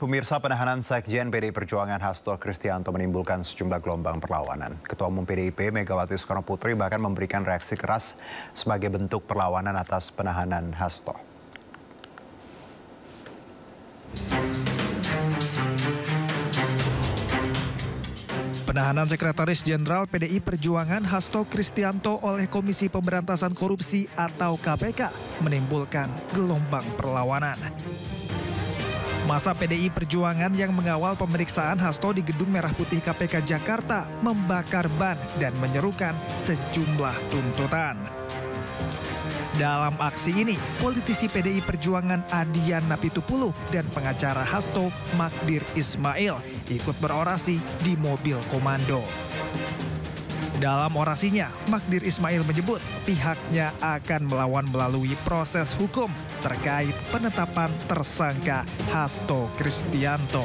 Pemirsa, penahanan Sekjen PDI Perjuangan Hasto Kristianto menimbulkan sejumlah gelombang perlawanan. Ketua Umum PDIP Megawati Soekarno Putri bahkan memberikan reaksi keras sebagai bentuk perlawanan atas penahanan Hasto. Penahanan Sekretaris Jenderal PDI Perjuangan Hasto Kristianto oleh Komisi Pemberantasan Korupsi atau KPK menimbulkan gelombang perlawanan. Masa PDI Perjuangan yang mengawal pemeriksaan Hasto di Gedung Merah Putih KPK Jakarta membakar ban dan menyerukan sejumlah tuntutan. Dalam aksi ini, politisi PDI Perjuangan Adian Napitupulu dan pengacara Hasto Magdir Ismail ikut berorasi di mobil komando. Dalam orasinya, Magdir Ismail menyebut pihaknya akan melawan melalui proses hukum terkait penetapan tersangka Hasto Kristianto.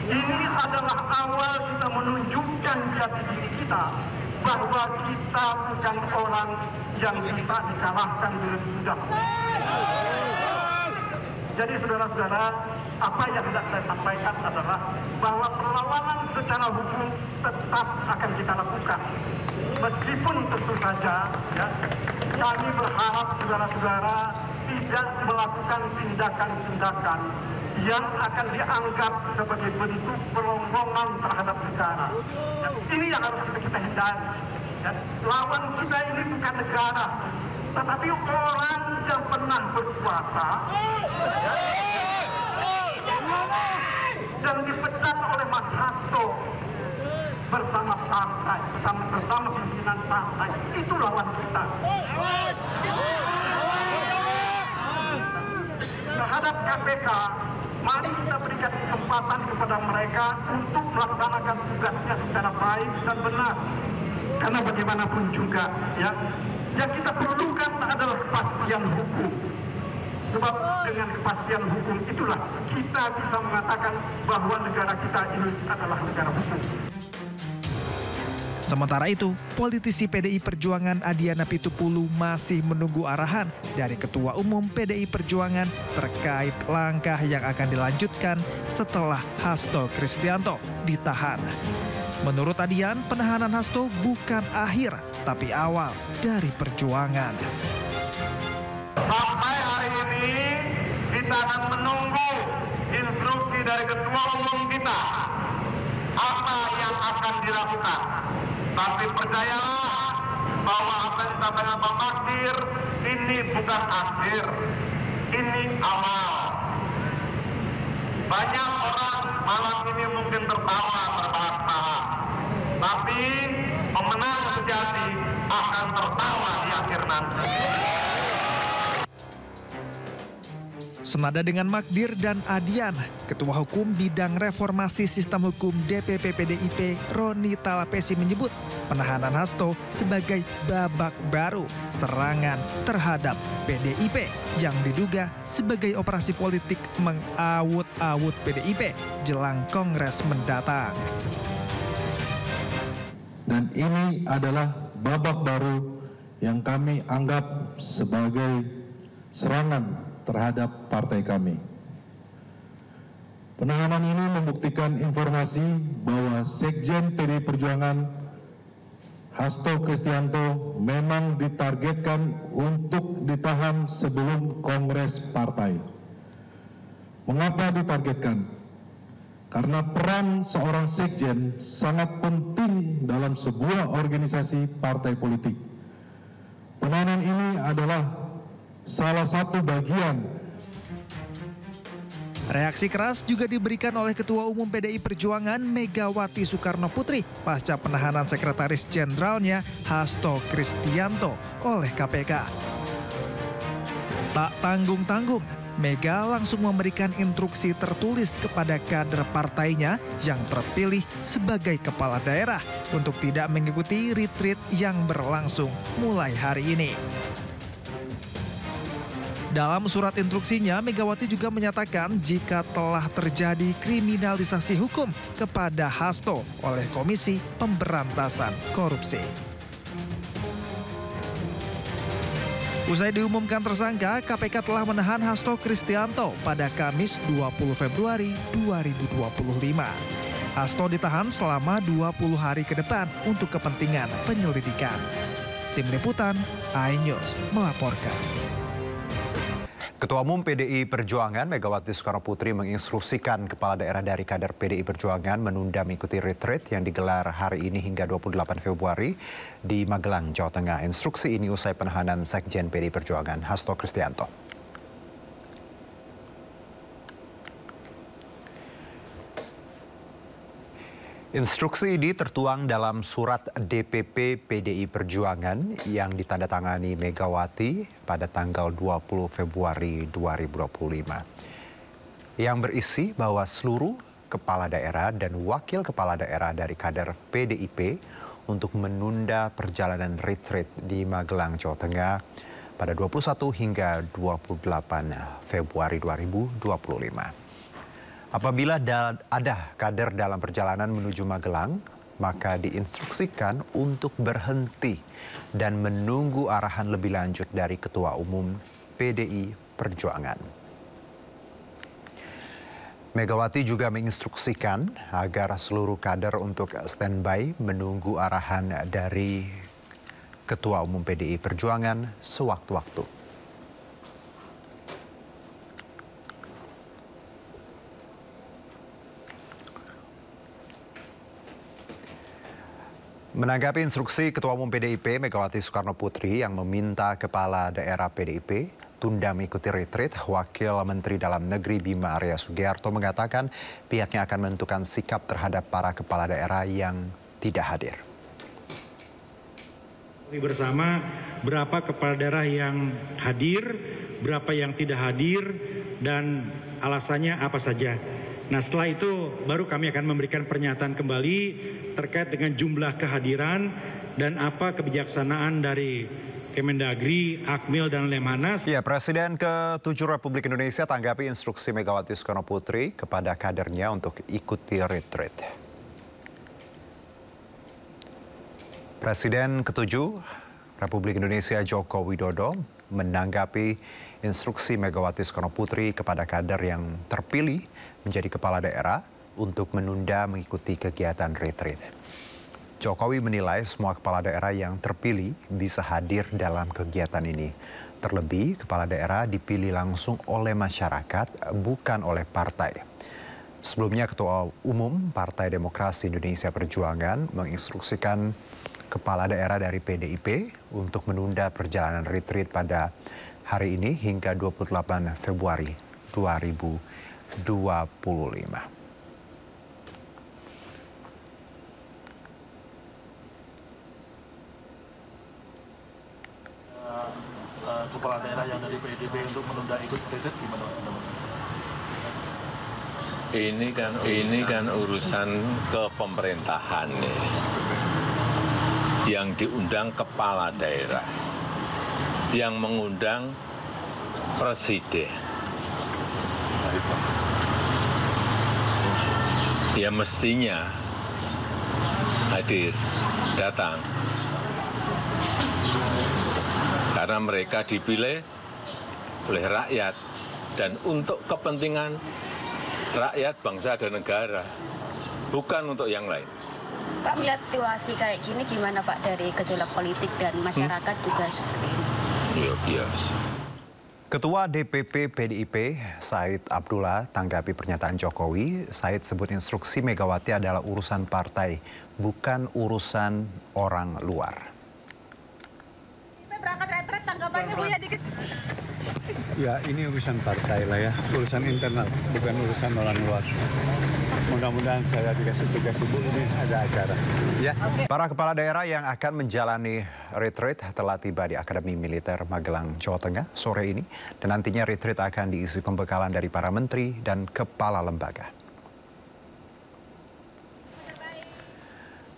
Ini adalah awal kita menunjukkan jati diri kita bahwa kita bukan orang yang bisa dikalahkan dengan mudah. Jadi saudara-saudara, apa yang hendak saya sampaikan adalah bahwa perlawanan secara hukum tetap akan kita lakukan. Meskipun tentu saja ya, kami berharap saudara-saudara tidak melakukan tindakan-tindakan yang akan dianggap sebagai bentuk peronggongan terhadap negara. Ya, ini yang harus kita hindari. Ya, lawan kita ini bukan negara, tetapi orang yang pernah berkuasa ya, dan dipecat oleh Mas Hasto bersama partai, bersama pimpinan partai. Itu lawan kita. Terhadap KPK, mari kita berikan kesempatan kepada mereka untuk melaksanakan tugasnya secara baik dan benar. Karena bagaimanapun juga, ya, yang kita perlukan adalah kepastian hukum. Sebab dengan kepastian hukum itulah kita bisa mengatakan bahwa negara kita ini adalah negara hukum. Sementara itu, politisi PDI Perjuangan Adian Napitupulu masih menunggu arahan dari Ketua Umum PDI Perjuangan terkait langkah yang akan dilanjutkan setelah Hasto Kristianto ditahan. Menurut Adian, penahanan Hasto bukan akhir, tapi awal dari perjuangan. Sampai hari ini kita akan menunggu instruksi dari Ketua Umum kita apa yang akan dilakukan. Tapi percayalah bahwa apa yang disampaikan Pak Magdir ini bukan akhir, ini awal. Banyak orang malam ini mungkin tertawa terbahak-bahak, tapi pemenang sejati akan tertawa di akhir nanti. Senada dengan Magdir dan Adian, Ketua Hukum Bidang Reformasi Sistem Hukum DPP PDIP Roni Talapesi menyebut penahanan Hasto sebagai babak baru serangan terhadap PDIP yang diduga sebagai operasi politik mengawut-awut PDIP jelang Kongres mendatang. Dan ini adalah babak baru yang kami anggap sebagai serangan terhadap partai kami. Penahanan ini membuktikan informasi bahwa Sekjen PDI Perjuangan Hasto Kristianto memang ditargetkan untuk ditahan sebelum Kongres Partai. Mengapa ditargetkan? Karena peran seorang Sekjen sangat penting dalam sebuah organisasi partai politik. Penahanan ini adalah salah satu bagian. Reaksi keras juga diberikan oleh Ketua Umum PDI Perjuangan Megawati Soekarno Putri pasca penahanan Sekretaris Jenderalnya Hasto Kristianto oleh KPK. Tak tanggung-tanggung, Mega langsung memberikan instruksi tertulis kepada kader partainya yang terpilih sebagai kepala daerah untuk tidak mengikuti retreat yang berlangsung mulai hari ini. Dalam surat instruksinya, Megawati juga menyatakan jika telah terjadi kriminalisasi hukum kepada Hasto oleh Komisi Pemberantasan Korupsi. Usai diumumkan tersangka, KPK telah menahan Hasto Kristianto pada Kamis 20 Februari 2025. Hasto ditahan selama 20 hari ke depan untuk kepentingan penyelidikan. Tim Liputan, iNews melaporkan. Ketua Umum PDI Perjuangan Megawati Soekarnoputri menginstruksikan kepala daerah dari kader PDI Perjuangan menunda mengikuti retreat yang digelar hari ini hingga 28 Februari di Magelang, Jawa Tengah. Instruksi ini usai penahanan Sekjen PDI Perjuangan Hasto Kristianto. Instruksi ini tertuang dalam surat DPP PDI Perjuangan yang ditandatangani Megawati pada tanggal 20 Februari 2025. Yang berisi bahwa seluruh kepala daerah dan wakil kepala daerah dari kader PDIP untuk menunda perjalanan retreat di Magelang, Jawa Tengah pada 21 hingga 28 Februari 2025. Apabila ada kader dalam perjalanan menuju Magelang, maka diinstruksikan untuk berhenti dan menunggu arahan lebih lanjut dari Ketua Umum PDI Perjuangan. Megawati juga menginstruksikan agar seluruh kader untuk standby menunggu arahan dari Ketua Umum PDI Perjuangan sewaktu-waktu. Menanggapi instruksi Ketua Umum PDIP Megawati Soekarnoputri yang meminta kepala daerah PDIP tunda mengikuti retreat, Wakil Menteri Dalam Negeri Bima Arya Sugiarto mengatakan pihaknya akan menentukan sikap terhadap para kepala daerah yang tidak hadir. Bersama berapa kepala daerah yang hadir, berapa yang tidak hadir, dan alasannya apa saja. Nah, setelah itu baru kami akan memberikan pernyataan kembali terkait dengan jumlah kehadiran dan apa kebijaksanaan dari Kemendagri, Akmil, dan Lemhanas. Ya, Presiden ke-7 Republik Indonesia tanggapi instruksi Megawati Soekarnoputri kepada kadernya untuk ikuti retreat. Presiden ke-7 Republik Indonesia Joko Widodo menanggapi instruksi Megawati Soekarnoputri kepada kader yang terpilih menjadi kepala daerah untuk menunda mengikuti kegiatan retreat. Jokowi menilai semua kepala daerah yang terpilih bisa hadir dalam kegiatan ini. Terlebih, kepala daerah dipilih langsung oleh masyarakat, bukan oleh partai. Sebelumnya, Ketua Umum Partai Demokrasi Indonesia Perjuangan menginstruksikan kepala daerah dari PDIP untuk menunda perjalanan retreat pada hari ini hingga 28 Februari 2025. Kepala daerah yang dari PDIP untuk menunda ikut retreat gimana? Ini kan urusan kepemerintahan nih. Yang diundang kepala daerah, yang mengundang presiden. Ya mestinya hadir, datang. Karena mereka dipilih oleh rakyat dan untuk kepentingan rakyat, bangsa, dan negara, bukan untuk yang lain. Pak, melihat situasi kayak gini gimana Pak dari gejolak politik dan masyarakat juga seperti ini? Ya biasa. Ketua DPP PDIP Said Abdullah tanggapi pernyataan Jokowi. Said sebut instruksi Megawati adalah urusan partai, bukan urusan orang luar. Berangkat retret, tanggapannya Bu ya dikit. Ya ini urusan partai lah ya, urusan internal, bukan urusan orang luar. Mudah-mudahan saya dikasih tugas Ibu ini ada acara. Ya. Para kepala daerah yang akan menjalani retreat telah tiba di Akademi Militer Magelang, Jawa Tengah sore ini. Dan nantinya retreat akan diisi pembekalan dari para menteri dan kepala lembaga.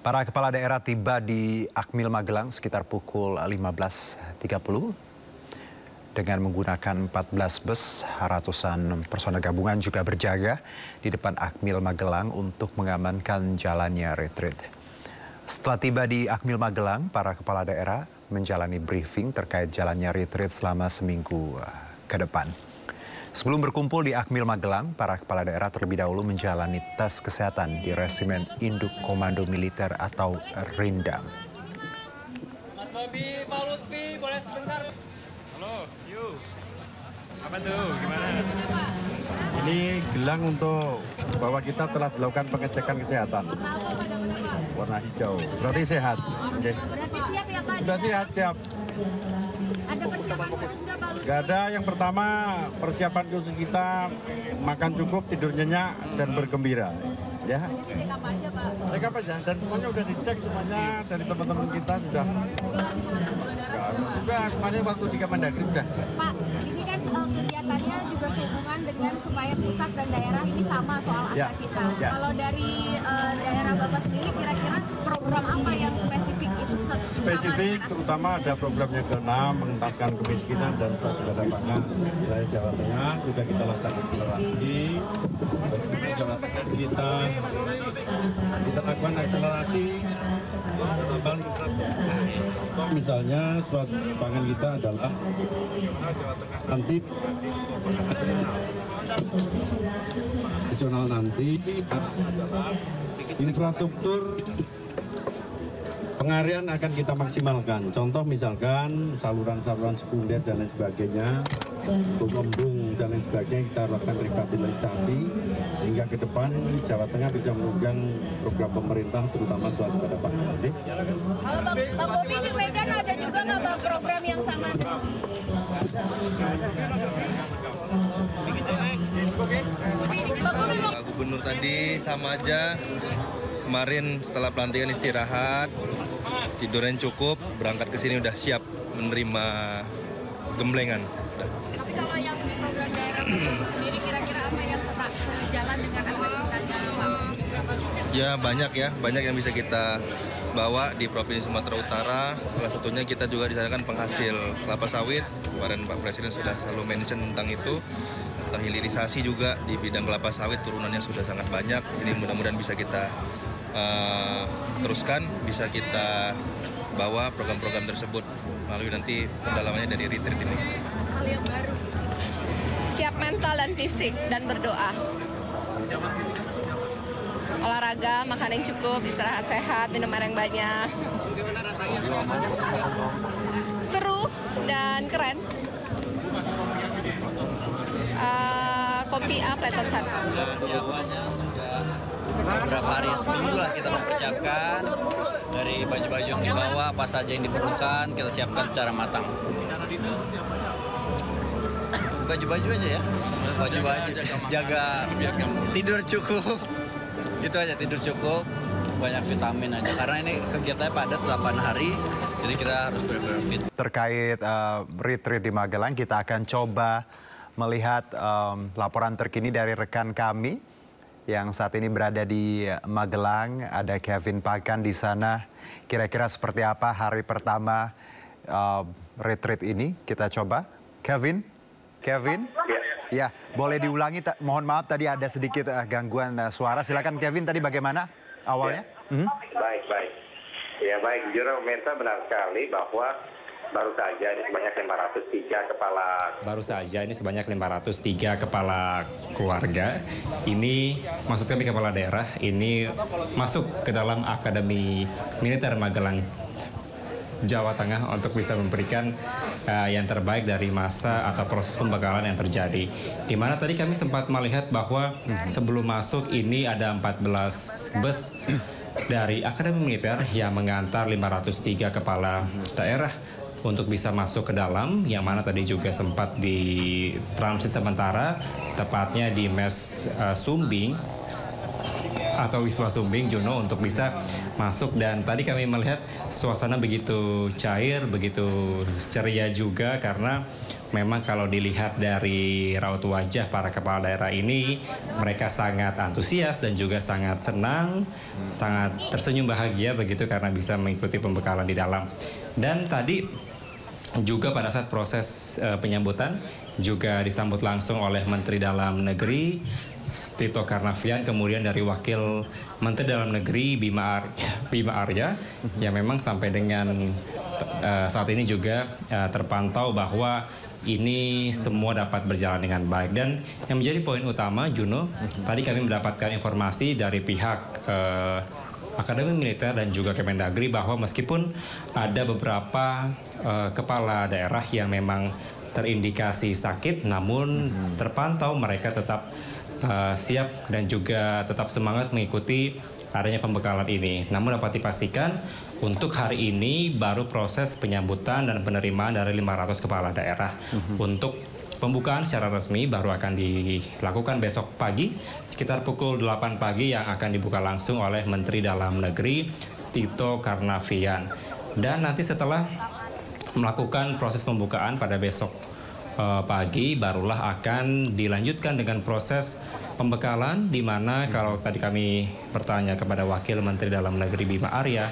Para kepala daerah tiba di Akmil Magelang sekitar pukul 15.30 dengan menggunakan 14 bus. Ratusan personel gabungan juga berjaga di depan Akmil Magelang untuk mengamankan jalannya retreat. Setelah tiba di Akmil Magelang, para kepala daerah menjalani briefing terkait jalannya retreat selama seminggu ke depan. Sebelum berkumpul di Akmil Magelang, para kepala daerah terlebih dahulu menjalani tes kesehatan di Resimen Induk Komando Militer atau Rindam. Mas Bobi, Pak Lutfi, boleh sebentar? Halo, yuk. Apa tuh, gimana? Ini gelang untuk bahwa kita telah dilakukan pengecekan kesehatan. Warna hijau, berarti sehat. Oke. Berarti siap ya Pak? Sudah siap. Ada persiapan khusus nggak Pak? Gak ada, yang pertama persiapan khusus kita makan cukup, tidur nyenyak, dan bergembira. Ya. Ini cek apa aja Pak? Cek apa aja, dan semuanya udah dicek semuanya dari teman-teman kita sudah. Sudah, kemarin waktu di Kemendagri sudah. Pak, ini kan kegiatannya juga sehubungan dengan supaya pusat dan daerah ini sama soal cita. Ya. Kalau dari daerah Bapak sendiri kira-kira program apa yang spesifik itu? Spesifik, terutama ada programnya ke-6, mengentaskan kemiskinan dan swasembada pangan. Wilayah Jawa Tengah juga kita lakukan akselerasi. Jawa Tengah kita lakukan akselerasi. Misalnya swasembada pangan kita adalah nanti nasional nanti infrastruktur pengarian akan kita maksimalkan. Contoh misalkan saluran-saluran sekunder dan lain sebagainya, embung dan lain sebagainya kita lakukan revitalisasi sehingga ke depan Jawa Tengah bisa menunjang program pemerintah terutama swasembada pangan. Kalau Bang Bobi di Medan ada juga nggak Bang program yang sama? Pak Gubernur tadi sama aja. Kemarin setelah pelantikan istirahat, tidurnya cukup, berangkat ke sini udah siap menerima gemblengan. Udah. Tapi kalau yang program daerah itu sendiri kira-kira apa yang sejalan dengan aspirasinya Pak? Ya banyak yang bisa kita bawa di Provinsi Sumatera Utara. Salah satunya kita juga di sana kan penghasil kelapa sawit. Kemarin Pak Presiden sudah selalu mention tentang itu. Tentang hilirisasi juga di bidang kelapa sawit turunannya sudah sangat banyak. Ini mudah-mudahan bisa kita teruskan, bisa kita bawa program-program tersebut melalui nanti pendalamannya dari retreat ini. Hal yang baru. Siap mental dan fisik dan berdoa. Olahraga, makan yang cukup, istirahat sehat, minum air yang banyak. Seru dan keren. Kopi A Platon 1. Persiapannya sudah beberapa hari, seminggu lah kita mempersiapkan. Dari baju-baju yang dibawa, apa saja yang diperlukan, kita siapkan secara matang. Baju-baju aja ya, baju-baju, jaga tidur cukup. Itu aja, tidur cukup, banyak vitamin aja. Karena ini kegiatannya padat 8 hari, jadi kita harus benar-benar fit. Terkait retreat di Magelang, kita akan coba melihat laporan terkini dari rekan kami yang saat ini berada di Magelang. Ada Kevin Pakan di sana. Kira-kira seperti apa hari pertama retreat ini? Kita coba. Kevin? Ya, boleh diulangi. Mohon maaf tadi ada sedikit gangguan suara. Silakan Kevin, tadi bagaimana awalnya? Baik. Ya baik, jujur pemirsa benar sekali bahwa baru saja ini sebanyak 503 kepala keluarga. Ini maksud kami kepala daerah ini masuk ke dalam Akademi Militer Magelang, Jawa Tengah untuk bisa memberikan yang terbaik dari masa atau proses pembekalan yang terjadi. Di mana tadi kami sempat melihat bahwa sebelum masuk ini ada 14 bus dari Akademi Militer yang mengantar 503 kepala daerah untuk bisa masuk ke dalam, yang mana tadi juga sempat di transit sementara, tepatnya di Mes Sumbing atau Wisma Sumbing, Juno, untuk bisa masuk. Dan tadi kami melihat suasana begitu cair, begitu ceria juga, karena memang kalau dilihat dari raut wajah para kepala daerah ini, mereka sangat antusias dan juga sangat senang, sangat tersenyum bahagia begitu karena bisa mengikuti pembekalan di dalam. Dan tadi juga pada saat proses penyambutan juga disambut langsung oleh Menteri Dalam Negeri Tito Karnavian, kemudian dari Wakil Menteri Dalam Negeri Bima Arya, yang memang sampai dengan saat ini juga terpantau bahwa ini semua dapat berjalan dengan baik. Dan yang menjadi poin utama, Juno, tadi kami mendapatkan informasi dari pihak Akademi Militer dan juga Kemendagri bahwa meskipun ada beberapa kepala daerah yang memang terindikasi sakit, namun terpantau mereka tetap siap dan juga tetap semangat mengikuti adanya pembekalan ini. Namun dapat dipastikan untuk hari ini baru proses penyambutan dan penerimaan dari 500 kepala daerah. Untuk pembukaan secara resmi baru akan dilakukan besok pagi sekitar pukul 8 pagi yang akan dibuka langsung oleh Menteri Dalam Negeri Tito Karnavian. Dan nanti setelah melakukan proses pembukaan pada besok pagi barulah akan dilanjutkan dengan proses pembekalan, di mana kalau tadi kami bertanya kepada Wakil Menteri Dalam Negeri Bima Arya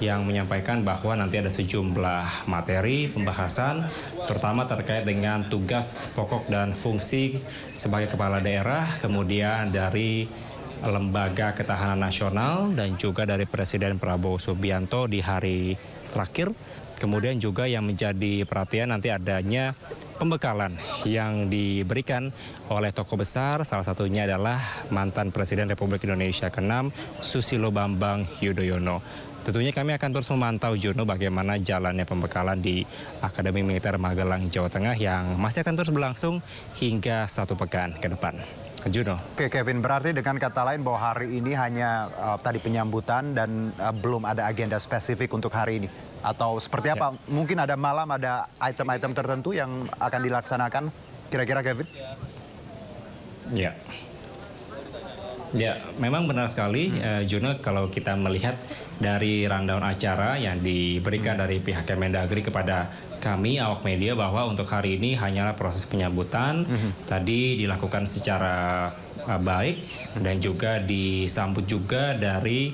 yang menyampaikan bahwa nanti ada sejumlah materi pembahasan terutama terkait dengan tugas pokok dan fungsi sebagai kepala daerah, kemudian dari Lembaga Ketahanan Nasional dan juga dari Presiden Prabowo Subianto di hari terakhir. Kemudian juga yang menjadi perhatian nanti adanya pembekalan yang diberikan oleh tokoh besar, salah satunya adalah mantan Presiden Republik Indonesia ke-6 Susilo Bambang Yudhoyono. Tentunya kami akan terus memantau, Juno, bagaimana jalannya pembekalan di Akademi Militer Magelang, Jawa Tengah yang masih akan terus berlangsung hingga 1 pekan ke depan. Juno. Oke, Kevin, berarti dengan kata lain bahwa hari ini hanya tadi penyambutan dan belum ada agenda spesifik untuk hari ini? Atau seperti apa? Mungkin ada malam, ada item-item tertentu yang akan dilaksanakan kira-kira, Kevin? Ya. Ya, memang benar sekali, Juno, kalau kita melihat dari rundown acara yang diberikan dari pihak Kemendagri kepada kami, awak media, bahwa untuk hari ini hanyalah proses penyambutan. Tadi dilakukan secara baik dan juga disambut juga dari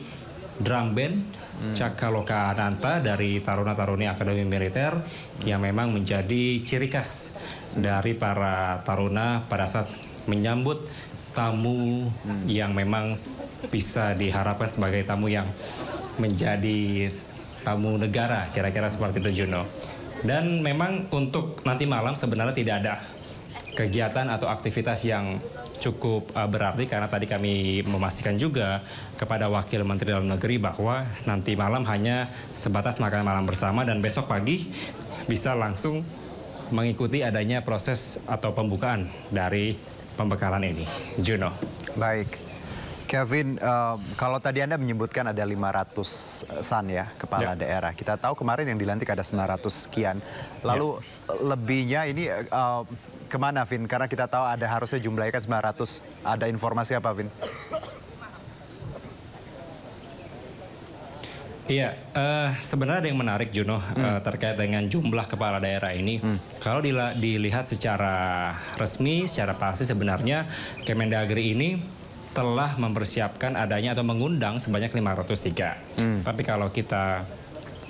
drum band Cakaloka Ananta dari Taruna-Taruni Akademi Militer yang memang menjadi ciri khas dari para taruna pada saat menyambut tamu yang memang bisa diharapkan sebagai tamu yang menjadi tamu negara, kira-kira seperti itu, Juno. Dan memang untuk nanti malam sebenarnya tidak ada kegiatan atau aktivitas yang cukup berarti, karena tadi kami memastikan juga kepada Wakil Menteri Dalam Negeri bahwa nanti malam hanya sebatas makan malam bersama dan besok pagi bisa langsung mengikuti adanya proses atau pembukaan dari pembekalan ini. Juno. Baik. Kevin, kalau tadi Anda menyebutkan ada 500-an ya kepala daerah. Kita tahu kemarin yang dilantik ada 900 sekian. Lalu lebihnya ini kemana, Vin? Karena kita tahu ada harusnya jumlahnya kan 900. Ada informasi apa, Vin? Iya, sebenarnya ada yang menarik, Juno, terkait dengan jumlah kepala daerah ini. Kalau dilihat secara resmi, secara pasti sebenarnya Kemendagri ini telah mempersiapkan adanya atau mengundang sebanyak 503. Tapi kalau kita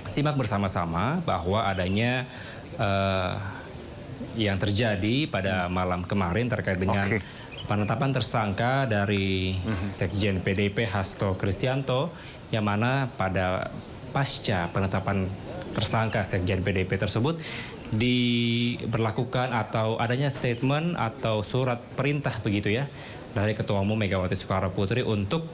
simak bersama-sama bahwa adanya yang terjadi pada malam kemarin terkait dengan penetapan tersangka dari Sekjen PDIP Hasto Kristianto, yang mana pada pasca penetapan tersangka Sekjen PDIP tersebut diberlakukan atau adanya statement atau surat perintah begitu ya dari Ketua Umum Megawati Soekarno Putri untuk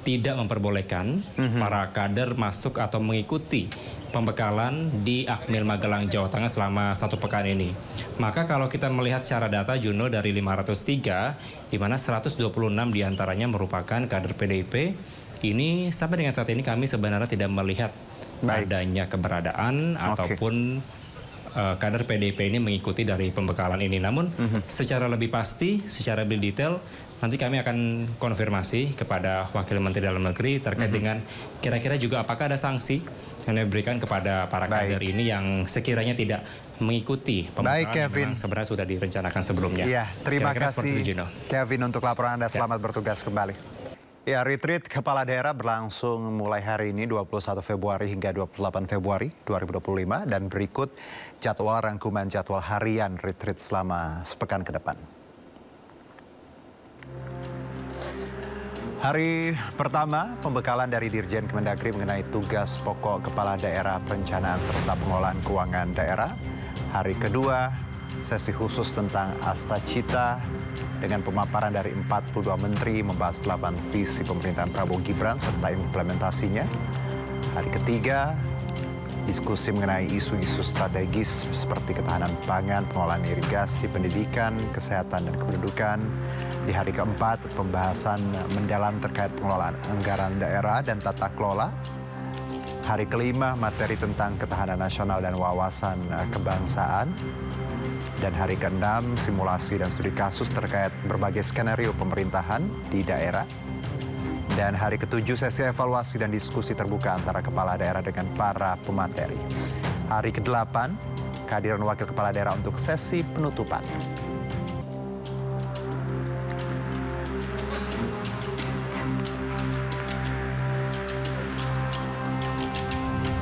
tidak memperbolehkan para kader masuk atau mengikuti pembekalan di Akmil Magelang, Jawa Tengah selama 1 pekan ini. Maka kalau kita melihat secara data, Juno, dari 503, di mana 126 diantaranya merupakan kader PDIP, ini sampai dengan saat ini kami sebenarnya tidak melihat adanya keberadaan ataupun kader PDIP ini mengikuti dari pembekalan ini. Namun secara lebih pasti, secara lebih detail, nanti kami akan konfirmasi kepada Wakil Menteri Dalam Negeri terkait dengan kira-kira juga apakah ada sanksi yang diberikan kepada para kader ini yang sekiranya tidak mengikuti pembekalan yang memang sebenarnya sudah direncanakan sebelumnya. Iya, terima kasih Kevin untuk laporan Anda. Selamat bertugas kembali. Ya, retreat kepala daerah berlangsung mulai hari ini 21 Februari hingga 28 Februari 2025 dan berikut jadwal rangkuman jadwal harian retreat selama sepekan ke depan. Hari pertama, pembekalan dari Dirjen Kemendagri mengenai tugas pokok Kepala Daerah Perencanaan serta Pengelolaan Keuangan Daerah. Hari kedua, sesi khusus tentang Asta Cita dengan pemaparan dari 42 menteri membahas 8 visi pemerintahan Prabowo Gibran serta implementasinya. Hari ketiga, diskusi mengenai isu-isu strategis seperti ketahanan pangan, pengelolaan irigasi, pendidikan, kesehatan, dan kependudukan. Di hari keempat, pembahasan mendalam terkait pengelolaan anggaran daerah dan tata kelola. Hari kelima, materi tentang ketahanan nasional dan wawasan kebangsaan. Dan hari keenam, simulasi dan studi kasus terkait berbagai skenario pemerintahan di daerah. Dan hari ketujuh, sesi evaluasi dan diskusi terbuka antara kepala daerah dengan para pemateri. Hari ke-8, kehadiran wakil kepala daerah untuk sesi penutupan.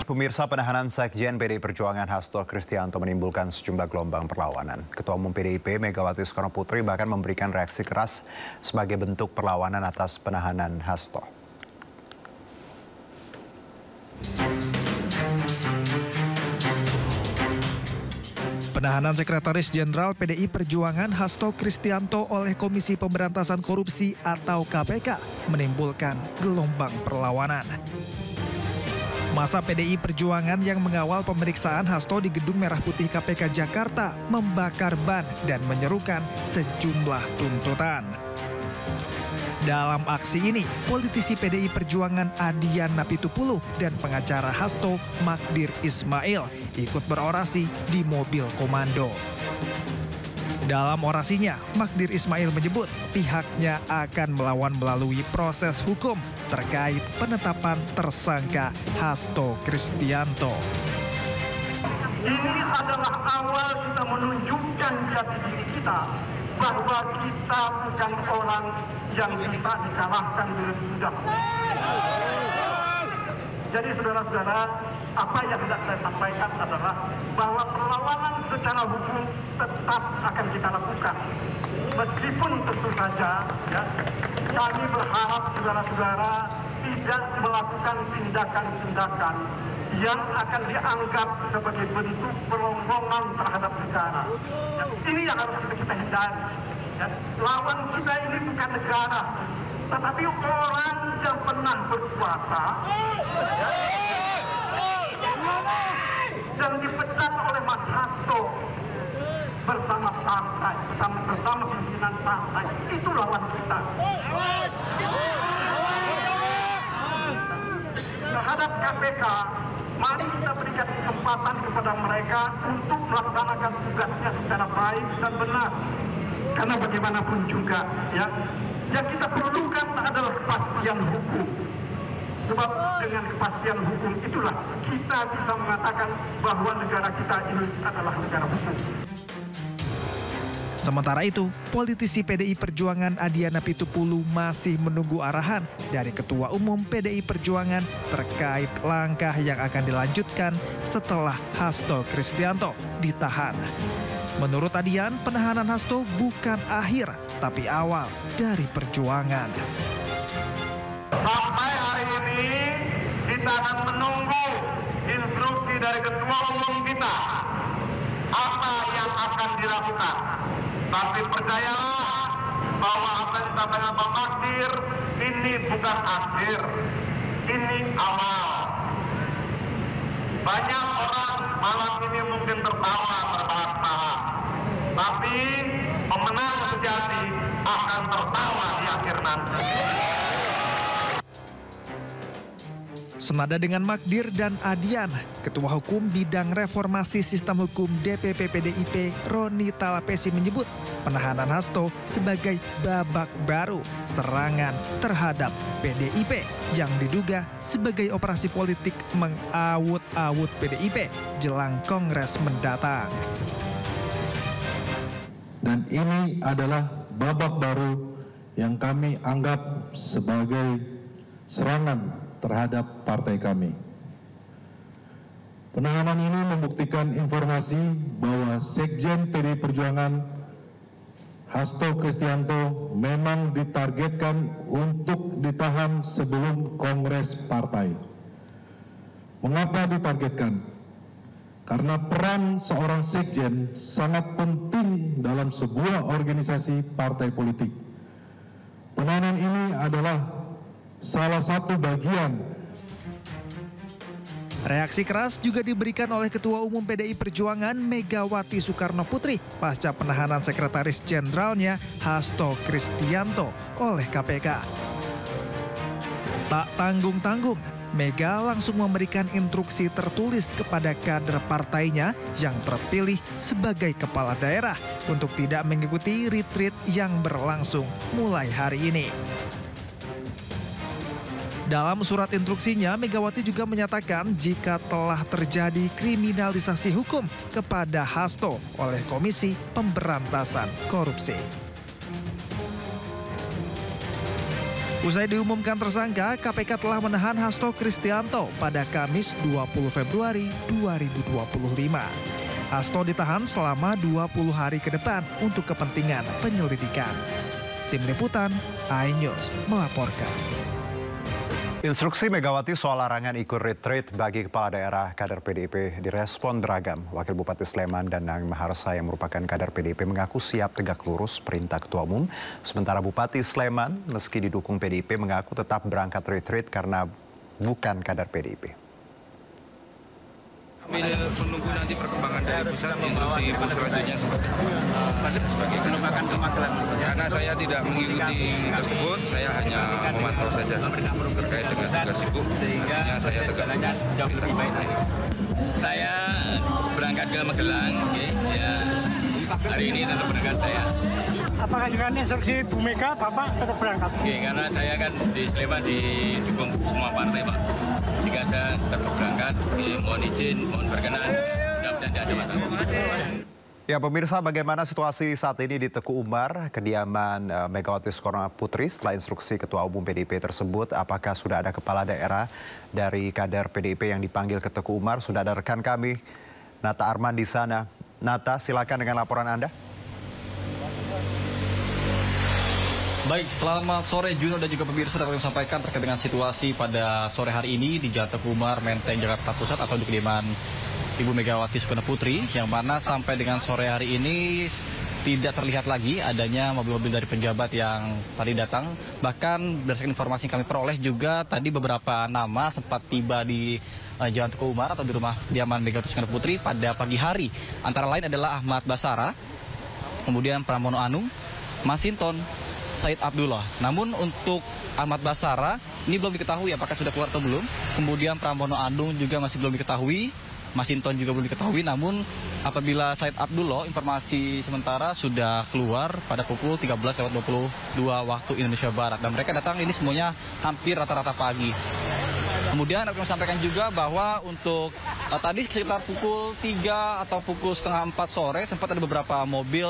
Pemirsa, penahanan Sekjen PDI Perjuangan Hasto Kristianto menimbulkan sejumlah gelombang perlawanan. Ketua Umum PDIP Megawati Soekarno Putri bahkan memberikan reaksi keras sebagai bentuk perlawanan atas penahanan Hasto. Penahanan Sekretaris Jenderal PDI Perjuangan Hasto Kristianto oleh Komisi Pemberantasan Korupsi atau KPK menimbulkan gelombang perlawanan. Masa PDI Perjuangan yang mengawal pemeriksaan Hasto di Gedung Merah Putih KPK Jakarta membakar ban dan menyerukan sejumlah tuntutan. Dalam aksi ini, politisi PDI Perjuangan Adian Napitupulu dan pengacara Hasto Magdir Ismail ikut berorasi di mobil komando. Dalam orasinya, Magdir Ismail menyebut pihaknya akan melawan melalui proses hukum terkait penetapan tersangka Hasto Kristianto. Ini adalah awal kita menunjukkan jati diri kita bahwa kita bukan orang yang bisa dikalahkan dengan mudah. Jadi saudara-saudara, apa yang hendak saya sampaikan adalah bahwa perlawanan secara hukum tetap akan kita lakukan. Meskipun tentu saja ya, kami berharap saudara-saudara tidak melakukan tindakan-tindakan yang akan dianggap sebagai bentuk peronggongan terhadap negara. Ya, ini yang harus kita hindari. Ya, lawan kita ini bukan negara, tetapi orang yang pernah berkuasa ya, dan dipecat oleh Mas Hasto bersama partai, bersama pimpinan partai. Itu lawan kita. Terhadap KPK, mari kita berikan kesempatan kepada mereka untuk melaksanakan tugasnya secara baik dan benar. Karena bagaimanapun juga, ya, yang kita perlukan adalah kepastian hukum. Sebab dengan kepastian hukum itulah kita bisa mengatakan bahwa negara kita ini adalah negara hukum. Sementara itu, politisi PDI Perjuangan Adian Napitupulu masih menunggu arahan dari Ketua Umum PDI Perjuangan terkait langkah yang akan dilanjutkan setelah Hasto Kristianto ditahan. Menurut Adian, penahanan Hasto bukan akhir, tapi awal dari perjuangan. Sampai hari ini kita akan menunggu instruksi dari Ketua Umum kita apa yang akan dilakukan. Tapi percayalah bahwa apa yang disampaikan Pak Magdir ini bukan akhir, ini awal. Banyak orang malam ini mungkin tertawa terbahak-bahak, tapi pemenang sejati akan tertawa di akhir nanti. Senada dengan Magdir dan Adian, Ketua Hukum Bidang Reformasi Sistem Hukum DPP PDIP Roni Talapesi menyebut penahanan Hasto sebagai babak baru serangan terhadap PDIP yang diduga sebagai operasi politik mengawut-awut PDIP jelang Kongres mendatang. Dan ini adalah babak baru yang kami anggap sebagai serangan terhadap partai kami. Penahanan ini membuktikan informasi bahwa Sekjen PDI Perjuangan Hasto Kristianto memang ditargetkan untuk ditahan sebelum Kongres Partai. Mengapa ditargetkan? Karena peran seorang sekjen sangat penting dalam sebuah organisasi partai politik. Penahanan ini adalah salah satu bagian. Reaksi keras juga diberikan oleh Ketua Umum PDI Perjuangan Megawati Soekarnoputri pasca penahanan Sekretaris Jenderalnya Hasto Kristianto oleh KPK. Tak tanggung-tanggung, Mega langsung memberikan instruksi tertulis kepada kader partainya yang terpilih sebagai kepala daerah untuk tidak mengikuti retreat yang berlangsung mulai hari ini. Dalam surat instruksinya, Megawati juga menyatakan jika telah terjadi kriminalisasi hukum kepada Hasto oleh Komisi Pemberantasan Korupsi. Usai diumumkan tersangka, KPK telah menahan Hasto Kristianto pada Kamis 20 Februari 2025. Hasto ditahan selama 20 hari ke depan untuk kepentingan penyelidikan. Tim Liputan, iNews melaporkan. Instruksi Megawati soal larangan ikut retreat bagi kepala daerah kader PDIP direspon beragam. Wakil Bupati Sleman Danang Maharsa yang merupakan kader PDIP mengaku siap tegak lurus perintah Ketua Umum. Sementara Bupati Sleman meski didukung PDIP mengaku tetap berangkat retreat karena bukan kader PDIP. Kami menunggu nanti perkembangan dari pusat, instruksi ibu selanjutnya seperti sebagai belum akan ke Magelang. Karena saya tidak mengikuti tersebut, saya hanya memantau saja terkait dengan tugas ibu. Artinya saya tegak lurus. Saya berangkat ke Magelang, ya hari ini tetap berangkat saya. Apakah dengan instruksi Bu Mega, Bapak tetap berangkat? Karena saya kan di Sleman didukung semua partai, Pak. Jika saya tetap berangkat, mohon izin, mohon berkenan, mudah-mudahan tidak ada masalah. Ya pemirsa, bagaimana situasi saat ini di Teguh Umar, kediaman Megawati Soekarnoputri setelah instruksi Ketua Umum PDIP tersebut? Apakah sudah ada kepala daerah dari kader PDIP yang dipanggil ke Teguh Umar? Sudah ada rekan kami, Nata Arman di sana. Nata, silakan dengan laporan Anda. Baik, selamat sore Juno dan juga pemirsa, dapat kami sampaikan terkait dengan situasi pada sore hari ini di Jalan Teguh Umar, Menteng, Jakarta Pusat atau di kediaman Ibu Megawati Soekarnoputri, yang mana sampai dengan sore hari ini tidak terlihat lagi adanya mobil-mobil dari penjabat yang tadi datang. Bahkan berdasarkan informasi yang kami peroleh juga tadi beberapa nama sempat tiba di Jalan Teguh Umar atau di rumah kediaman Megawati Soekarnoputri pada pagi hari. Antara lain adalah Ahmad Basara, kemudian Pramono Anung, Masinton, Said Abdullah. Namun untuk Ahmad Basara ini belum diketahui apakah sudah keluar atau belum. Kemudian Pramono Anung juga masih belum diketahui. Masinton juga belum diketahui. Namun apabila Said Abdullah, informasi sementara sudah keluar pada pukul 13.22 waktu Indonesia Barat. Dan mereka datang ini semuanya hampir rata-rata pagi. Kemudian kami sampaikan juga bahwa untuk tadi sekitar pukul 3 atau pukul setengah 4 sore sempat ada beberapa mobil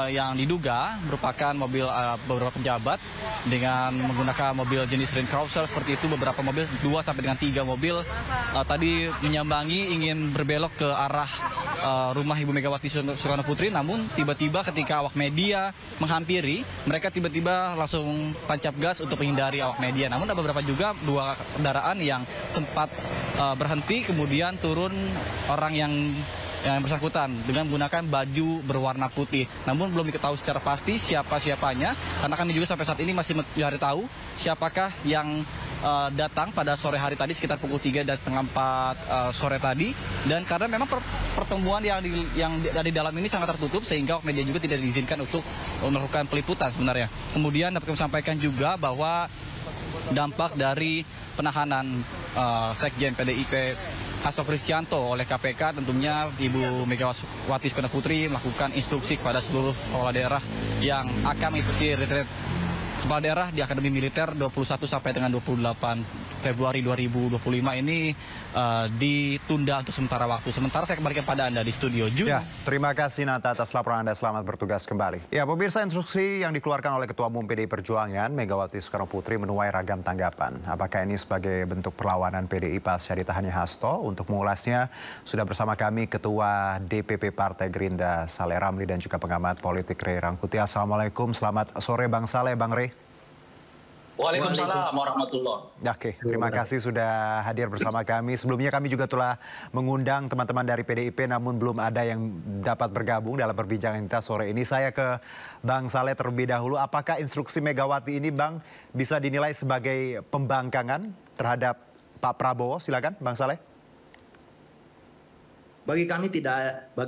yang diduga merupakan mobil beberapa pejabat dengan menggunakan mobil jenis Range Cruiser seperti itu. Beberapa mobil 2 sampai dengan 3 mobil tadi menyambangi ingin berbelok ke arah rumah Ibu Megawati Soekarnoputri. Namun tiba-tiba ketika awak media menghampiri, mereka tiba-tiba langsung tancap gas untuk menghindari awak media. Namun ada beberapa juga 2 kendaraan yang sempat berhenti, kemudian turun orang yang bersangkutan dengan menggunakan baju berwarna putih. Namun belum diketahui secara pasti siapa-siapanya, karena kami juga sampai saat ini masih mencari tahu siapakah yang datang pada sore hari tadi sekitar pukul 3 dan setengah 4 sore tadi. Dan karena memang pertemuan yang di dalam ini sangat tertutup sehingga media juga tidak diizinkan untuk melakukan peliputan sebenarnya. Kemudian dapat kami sampaikan juga bahwa dampak dari penahanan Sekjen PDIP Hasto Kristianto oleh KPK, tentunya Ibu Megawati Soekarnoputri melakukan instruksi kepada seluruh kepala daerah yang akan mengikuti retreat kepala daerah di Akademi Militer 21 sampai dengan 28 Februari 2025 ini ditunda untuk sementara waktu. Sementara saya kembalikan pada Anda di studio. Ya, terima kasih Nata atas laporan Anda. Selamat bertugas kembali. Ya, pemirsa, instruksi yang dikeluarkan oleh Ketua Umum PDI Perjuangan Megawati Soekarno Putri menuai ragam tanggapan. Apakah ini sebagai bentuk perlawanan PDI pasca ditahannya Hasto? Untuk mengulasnya sudah bersama kami Ketua DPP Partai Gerindra Saleh Ramli dan juga pengamat politik Rey Rangkuti. Assalamualaikum, selamat sore Bang Saleh, Bang Rey. Waalaikumsalam warahmatullahi. Oke, terima kasih sudah hadir bersama kami. Sebelumnya kami juga telah mengundang teman-teman dari PDIP namun belum ada yang dapat bergabung dalam perbincangan kita sore ini. Saya ke Bang Saleh terlebih dahulu. Apakah instruksi Megawati ini, Bang, bisa dinilai sebagai pembangkangan terhadap Pak Prabowo? Silakan, Bang Saleh. Bagi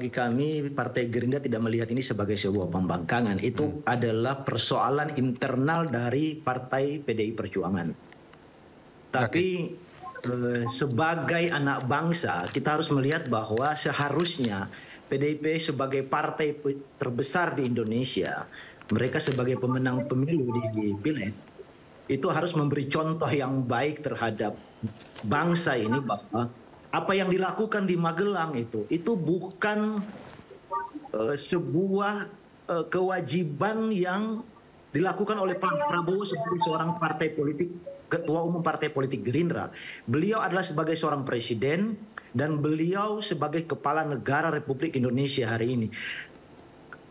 kami Partai Gerindra tidak melihat ini sebagai sebuah pembangkangan. Itu adalah persoalan internal dari Partai PDI Perjuangan. Tapi sebagai anak bangsa kita harus melihat bahwa seharusnya PDIP sebagai partai terbesar di Indonesia, mereka sebagai pemenang pemilu di Pileg, itu harus memberi contoh yang baik terhadap bangsa ini bahwa apa yang dilakukan di Magelang itu bukan sebuah kewajiban yang dilakukan oleh Pak Prabowo sebagai seorang partai politik, Ketua Umum Partai Politik Gerindra. Beliau adalah sebagai seorang presiden dan beliau sebagai kepala negara Republik Indonesia hari ini.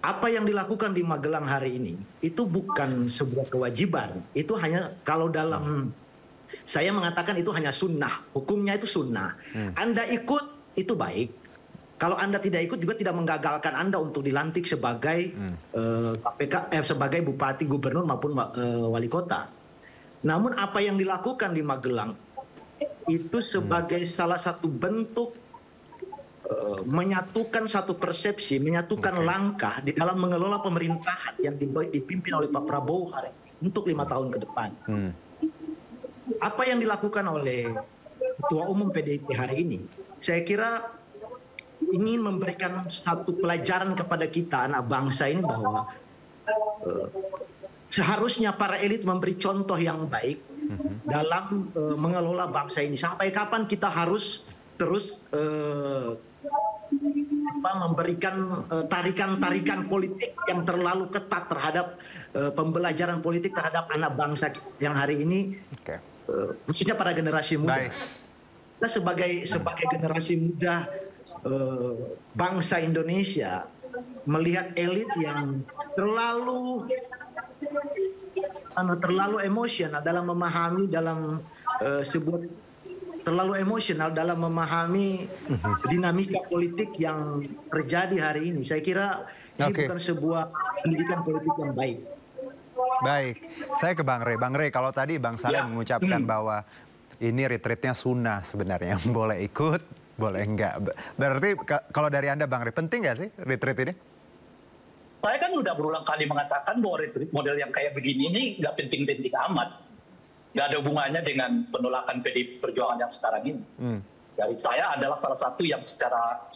Apa yang dilakukan di Magelang hari ini itu bukan sebuah kewajiban. Itu hanya kalau dalam saya mengatakan itu hanya sunnah, hukumnya itu sunnah. Anda ikut itu baik. Kalau Anda tidak ikut juga tidak menggagalkan Anda untuk dilantik sebagai sebagai bupati, gubernur maupun wali kota. Namun apa yang dilakukan di Magelang itu sebagai salah satu bentuk menyatukan satu persepsi, menyatukan langkah di dalam mengelola pemerintahan yang dipimpin oleh Pak Prabowo hari ini untuk 5 tahun ke depan. Apa yang dilakukan oleh Ketua Umum PDIP hari ini, saya kira ingin memberikan satu pelajaran kepada kita anak bangsa ini bahwa seharusnya para elit memberi contoh yang baik dalam mengelola bangsa ini. Sampai kapan kita harus terus memberikan tarikan-tarikan politik yang terlalu ketat terhadap pembelajaran politik terhadap anak bangsa yang hari ini, khususnya pada generasi muda. Kita sebagai generasi muda bangsa Indonesia melihat elit yang terlalu emosional dalam memahami dinamika politik yang terjadi hari ini. Saya kira ini bukan sebuah pendidikan politik yang baik. Baik, saya ke Bang Rey. Bang Rey, kalau tadi Bang Saleh mengucapkan bahwa ini retreatnya sunnah sebenarnya, boleh ikut, boleh enggak. Berarti kalau dari Anda Bang Rey, penting nggak sih retreat ini? Saya kan udah berulang kali mengatakan bahwa retreat model yang kayak begini ini nggak penting-penting amat. Nggak ada hubungannya dengan penolakan PDI Perjuangan yang sekarang ini. Dari saya adalah salah satu yang secara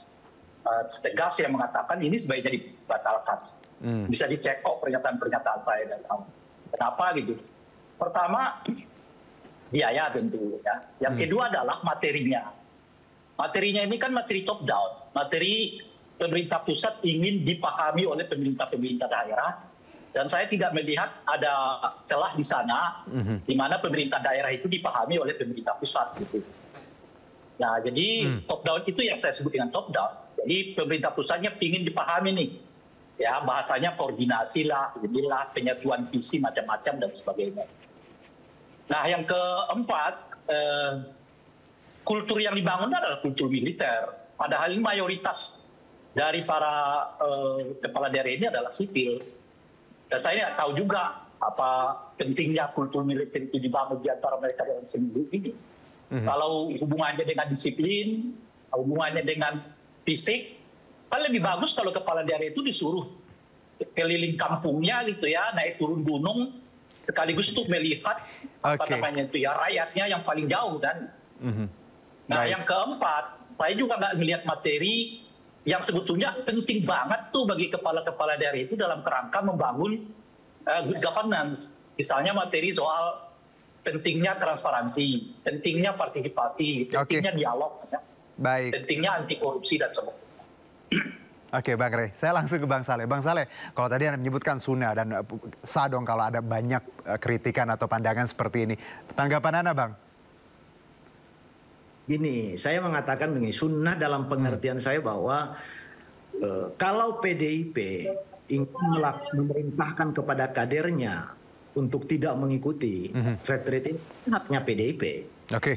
tegas yang mengatakan ini sebaiknya dibatalkan. Bisa dicek kok pernyataan-pernyataan saya dari awal. Kenapa gitu? Pertama, biaya tentu ya. Yang kedua adalah materinya. Materinya ini kan materi top down. Materi pemerintah pusat ingin dipahami oleh pemerintah-pemerintah daerah. Dan saya tidak melihat ada celah di sana, di mana pemerintah daerah itu dipahami oleh pemerintah pusat gitu. Nah, jadi top down itu yang saya sebut dengan top down. Jadi pemerintah pusatnya ingin dipahami nih. Ya, bahasanya koordinasi lah, inilah penyatuan visi macam-macam dan sebagainya. Nah, yang keempat, kultur yang dibangun adalah kultur militer. Padahal mayoritas dari para kepala daerah ini adalah sipil. Dan saya tidak tahu juga apa pentingnya kultur militer itu dibangun di antara mereka dalam sendiri ini. Kalau hubungannya dengan disiplin, hubungannya dengan fisik, kan lebih bagus kalau kepala daerah itu disuruh keliling kampungnya gitu ya, naik turun gunung, sekaligus untuk melihat apa namanya itu ya rakyatnya yang paling jauh kan. Nah, yang keempat, saya juga nggak melihat materi yang sebetulnya penting banget tuh bagi kepala-kepala daerah itu dalam kerangka membangun good governance. Misalnya materi soal pentingnya transparansi, pentingnya partisipasi, pentingnya dialog, Baik. pentingnya anti korupsi dan sebagainya. Oke Bang Rey, saya langsung ke Bang Saleh. Bang Saleh, kalau tadi Anda menyebutkan sunnah dan sah dong kalau ada banyak kritikan atau pandangan seperti ini. Tanggapan Anda Bang? Gini, saya mengatakan begini, sunnah dalam pengertian saya bahwa kalau PDIP ingin memerintahkan kepada kadernya untuk tidak mengikuti retreat ini, haknya PDIP.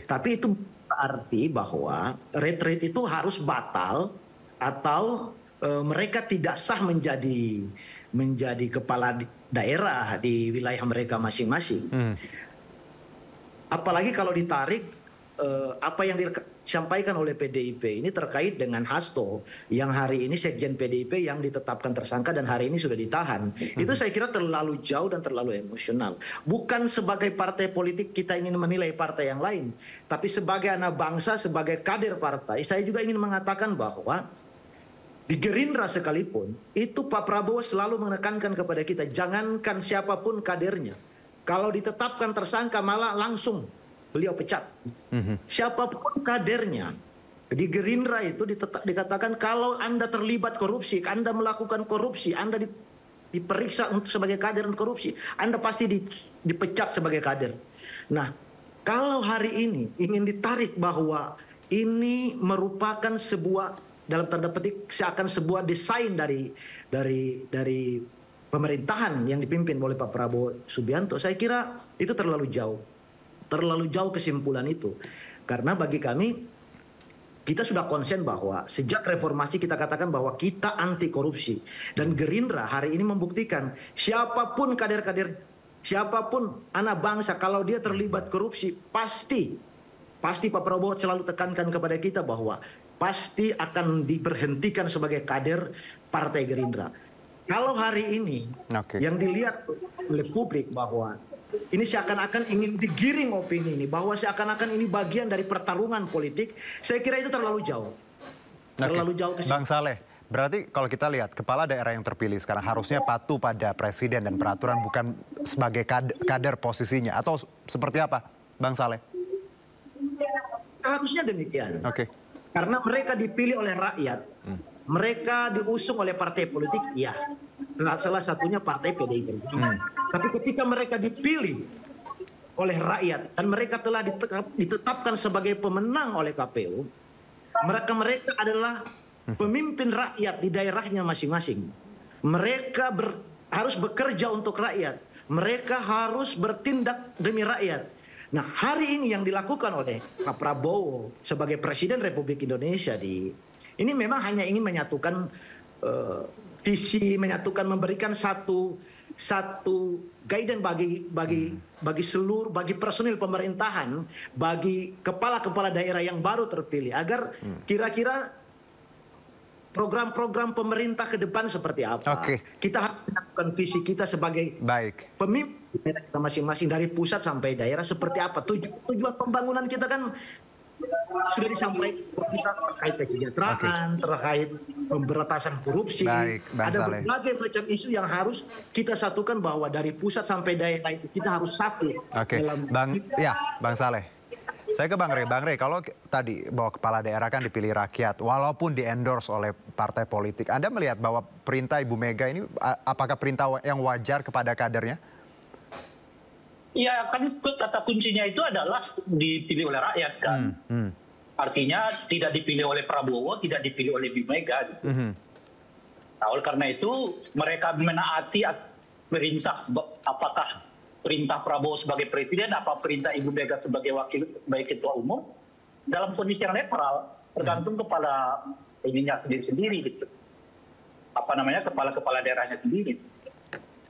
Tapi itu berarti bahwa retreat itu harus batal atau mereka tidak sah menjadi kepala daerah di wilayah mereka masing-masing. Apalagi kalau ditarik apa yang disampaikan oleh PDIP ini terkait dengan Hasto yang hari ini Sekjen PDIP yang ditetapkan tersangka dan hari ini sudah ditahan. Itu saya kira terlalu jauh dan terlalu emosional. Bukan sebagai partai politik kita ingin menilai partai yang lain, tapi sebagai anak bangsa, sebagai kader partai, saya juga ingin mengatakan bahwa di Gerindra sekalipun, itu Pak Prabowo selalu menekankan kepada kita, jangankan siapapun kadernya. Kalau ditetapkan tersangka malah langsung beliau pecat. Siapapun kadernya. Di Gerindra itu dikatakan kalau Anda terlibat korupsi, Anda melakukan korupsi, Anda diperiksa sebagai kader korupsi, Anda pasti dipecat sebagai kader. Nah, kalau hari ini ingin ditarik bahwa ini merupakan sebuah dalam tanda petik seakan sebuah desain dari pemerintahan yang dipimpin oleh Pak Prabowo Subianto, saya kira itu terlalu jauh kesimpulan itu. Karena bagi kami, kita sudah konsen bahwa sejak reformasi kita katakan bahwa kita anti korupsi. Dan Gerindra hari ini membuktikan siapapun kader-kader, siapapun anak bangsa, kalau dia terlibat korupsi, pasti Pak Prabowo selalu tekankan kepada kita bahwa pasti akan diberhentikan sebagai kader Partai Gerindra. Kalau hari ini yang dilihat oleh publik bahwa ini seakan-akan ingin digiring opini ini, bahwa seakan-akan ini bagian dari pertarungan politik, saya kira itu terlalu jauh. Terlalu jauh. Bang Saleh, berarti kalau kita lihat kepala daerah yang terpilih sekarang harusnya patuh pada presiden dan peraturan, bukan sebagai kader posisinya, atau seperti apa Bang Saleh? Harusnya demikian. Karena mereka dipilih oleh rakyat, mereka diusung oleh partai politik, ya. Salah satunya partai PDIP. Tapi ketika mereka dipilih oleh rakyat dan mereka telah ditetapkan sebagai pemenang oleh KPU, mereka adalah pemimpin rakyat di daerahnya masing-masing. Mereka harus bekerja untuk rakyat. Mereka harus bertindak demi rakyat. Nah, hari ini yang dilakukan oleh Pak Prabowo sebagai Presiden Republik Indonesia ini memang hanya ingin menyatukan visi, memberikan satu guidance bagi seluruh, bagi personil pemerintahan, bagi kepala-kepala daerah yang baru terpilih, agar kira-kira program-program pemerintah ke depan seperti apa. Kita harus melakukan visi kita sebagai pemimpin daerah kita masing-masing, dari pusat sampai daerah seperti apa. Tujuan pembangunan kita kan sudah disampaikan terkait kesejahteraan, terkait pemberantasan korupsi. Ada berbagai macam isu yang harus kita satukan, bahwa dari pusat sampai daerah itu kita harus satu. Bang Saleh. Saya ke Bang Rey. Bang Rey, kalau tadi bahwa kepala daerah kan dipilih rakyat, walaupun di-endorse oleh partai politik, Anda melihat bahwa perintah Ibu Mega ini apakah perintah yang wajar kepada kadernya? Iya, kan kata kuncinya itu adalah dipilih oleh rakyat kan. Artinya tidak dipilih oleh Prabowo, tidak dipilih oleh Ibu Mega. Gitu. Nah, oleh karena itu mereka menaati perintah, apakah perintah Prabowo sebagai presiden, apa perintah Ibu Mega sebagai wakil sebagai ketua umum, dalam kondisi yang netral, tergantung kepada ininya sendiri-sendiri gitu. Kepala daerahnya sendiri.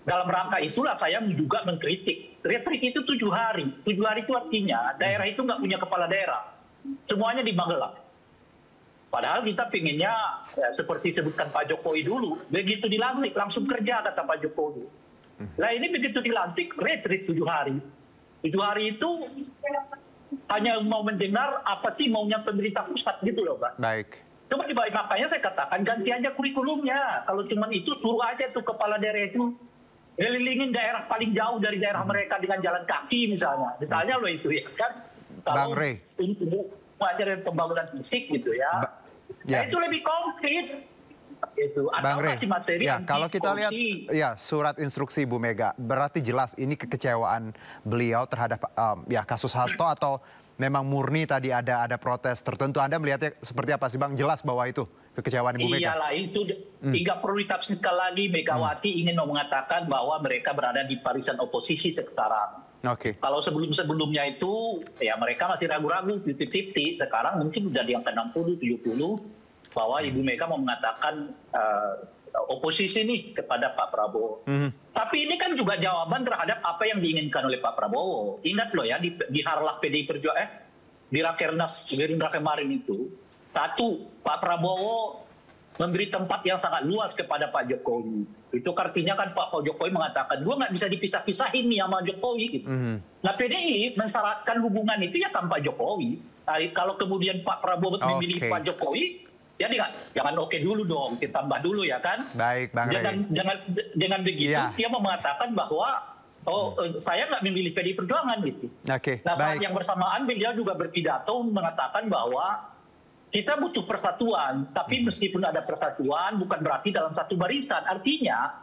Dalam rangka itulah saya juga mengkritik. Retreat itu 7 hari. 7 hari itu artinya daerah itu nggak punya kepala daerah. Semuanya di Magelang. Padahal kita pinginnya seperti sebutkan Pak Jokowi dulu, begitu dilantik langsung kerja kata Pak Jokowi. Nah ini begitu dilantik, retreat 7 hari. 7 hari itu hanya mau mendengar apa sih maunya pemerintah pusat gitu loh Pak. Coba makanya saya katakan ganti aja kurikulumnya. Kalau cuma itu suruh aja tuh kepala daerah itu Kelilingin daerah paling jauh dari daerah mereka dengan jalan kaki misalnya. Misalnya loh itu ya kan. Bang Rey. Untuk mengajar pembangunan fisik gitu ya. Nah, itu lebih konkret. Itu Bang Rey, masih materi ya, kalau kita lihat ya surat instruksi Ibu Mega, berarti jelas ini kekecewaan beliau terhadap ya kasus Hasto atau memang murni tadi ada protes tertentu. Anda melihatnya seperti apa sih Bang? Jelas bahwa itu kekecewaan Ibu Mega. Iyalah itu nggak perlu ditafsirkan lagi. Megawati ingin mengatakan bahwa mereka berada di barisan oposisi sekarang. Oke. Kalau sebelum-sebelumnya itu ya mereka masih ragu-ragu, titik-titik. Sekarang mungkin sudah di angka 60, 70 bahwa Ibu Mega mau mengatakan oposisi nih kepada Pak Prabowo. Tapi ini kan juga jawaban terhadap apa yang diinginkan oleh Pak Prabowo. Ingat loh ya di Harlah PDI Perjuangan, di Rakernas Gerindra kemarin itu, satu, Pak Prabowo memberi tempat yang sangat luas kepada Pak Jokowi. Itu artinya kan Pak Jokowi mengatakan, gue nggak bisa dipisah-pisahin nih sama Jokowi. Gitu. Nah PDI mensyaratkan hubungan itu ya tanpa Jokowi. Nah, kalau kemudian Pak Prabowo memilih Pak Jokowi, ya jangan oke dulu dong, kita tambah dulu ya kan. Baik Bang Rey. Dengan begitu dia mau mengatakan bahwa saya nggak memilih PDI Perjuangan gitu. Nah saat yang bersamaan beliau juga berpidato mengatakan bahwa kita butuh persatuan, tapi meskipun ada persatuan bukan berarti dalam satu barisan. Artinya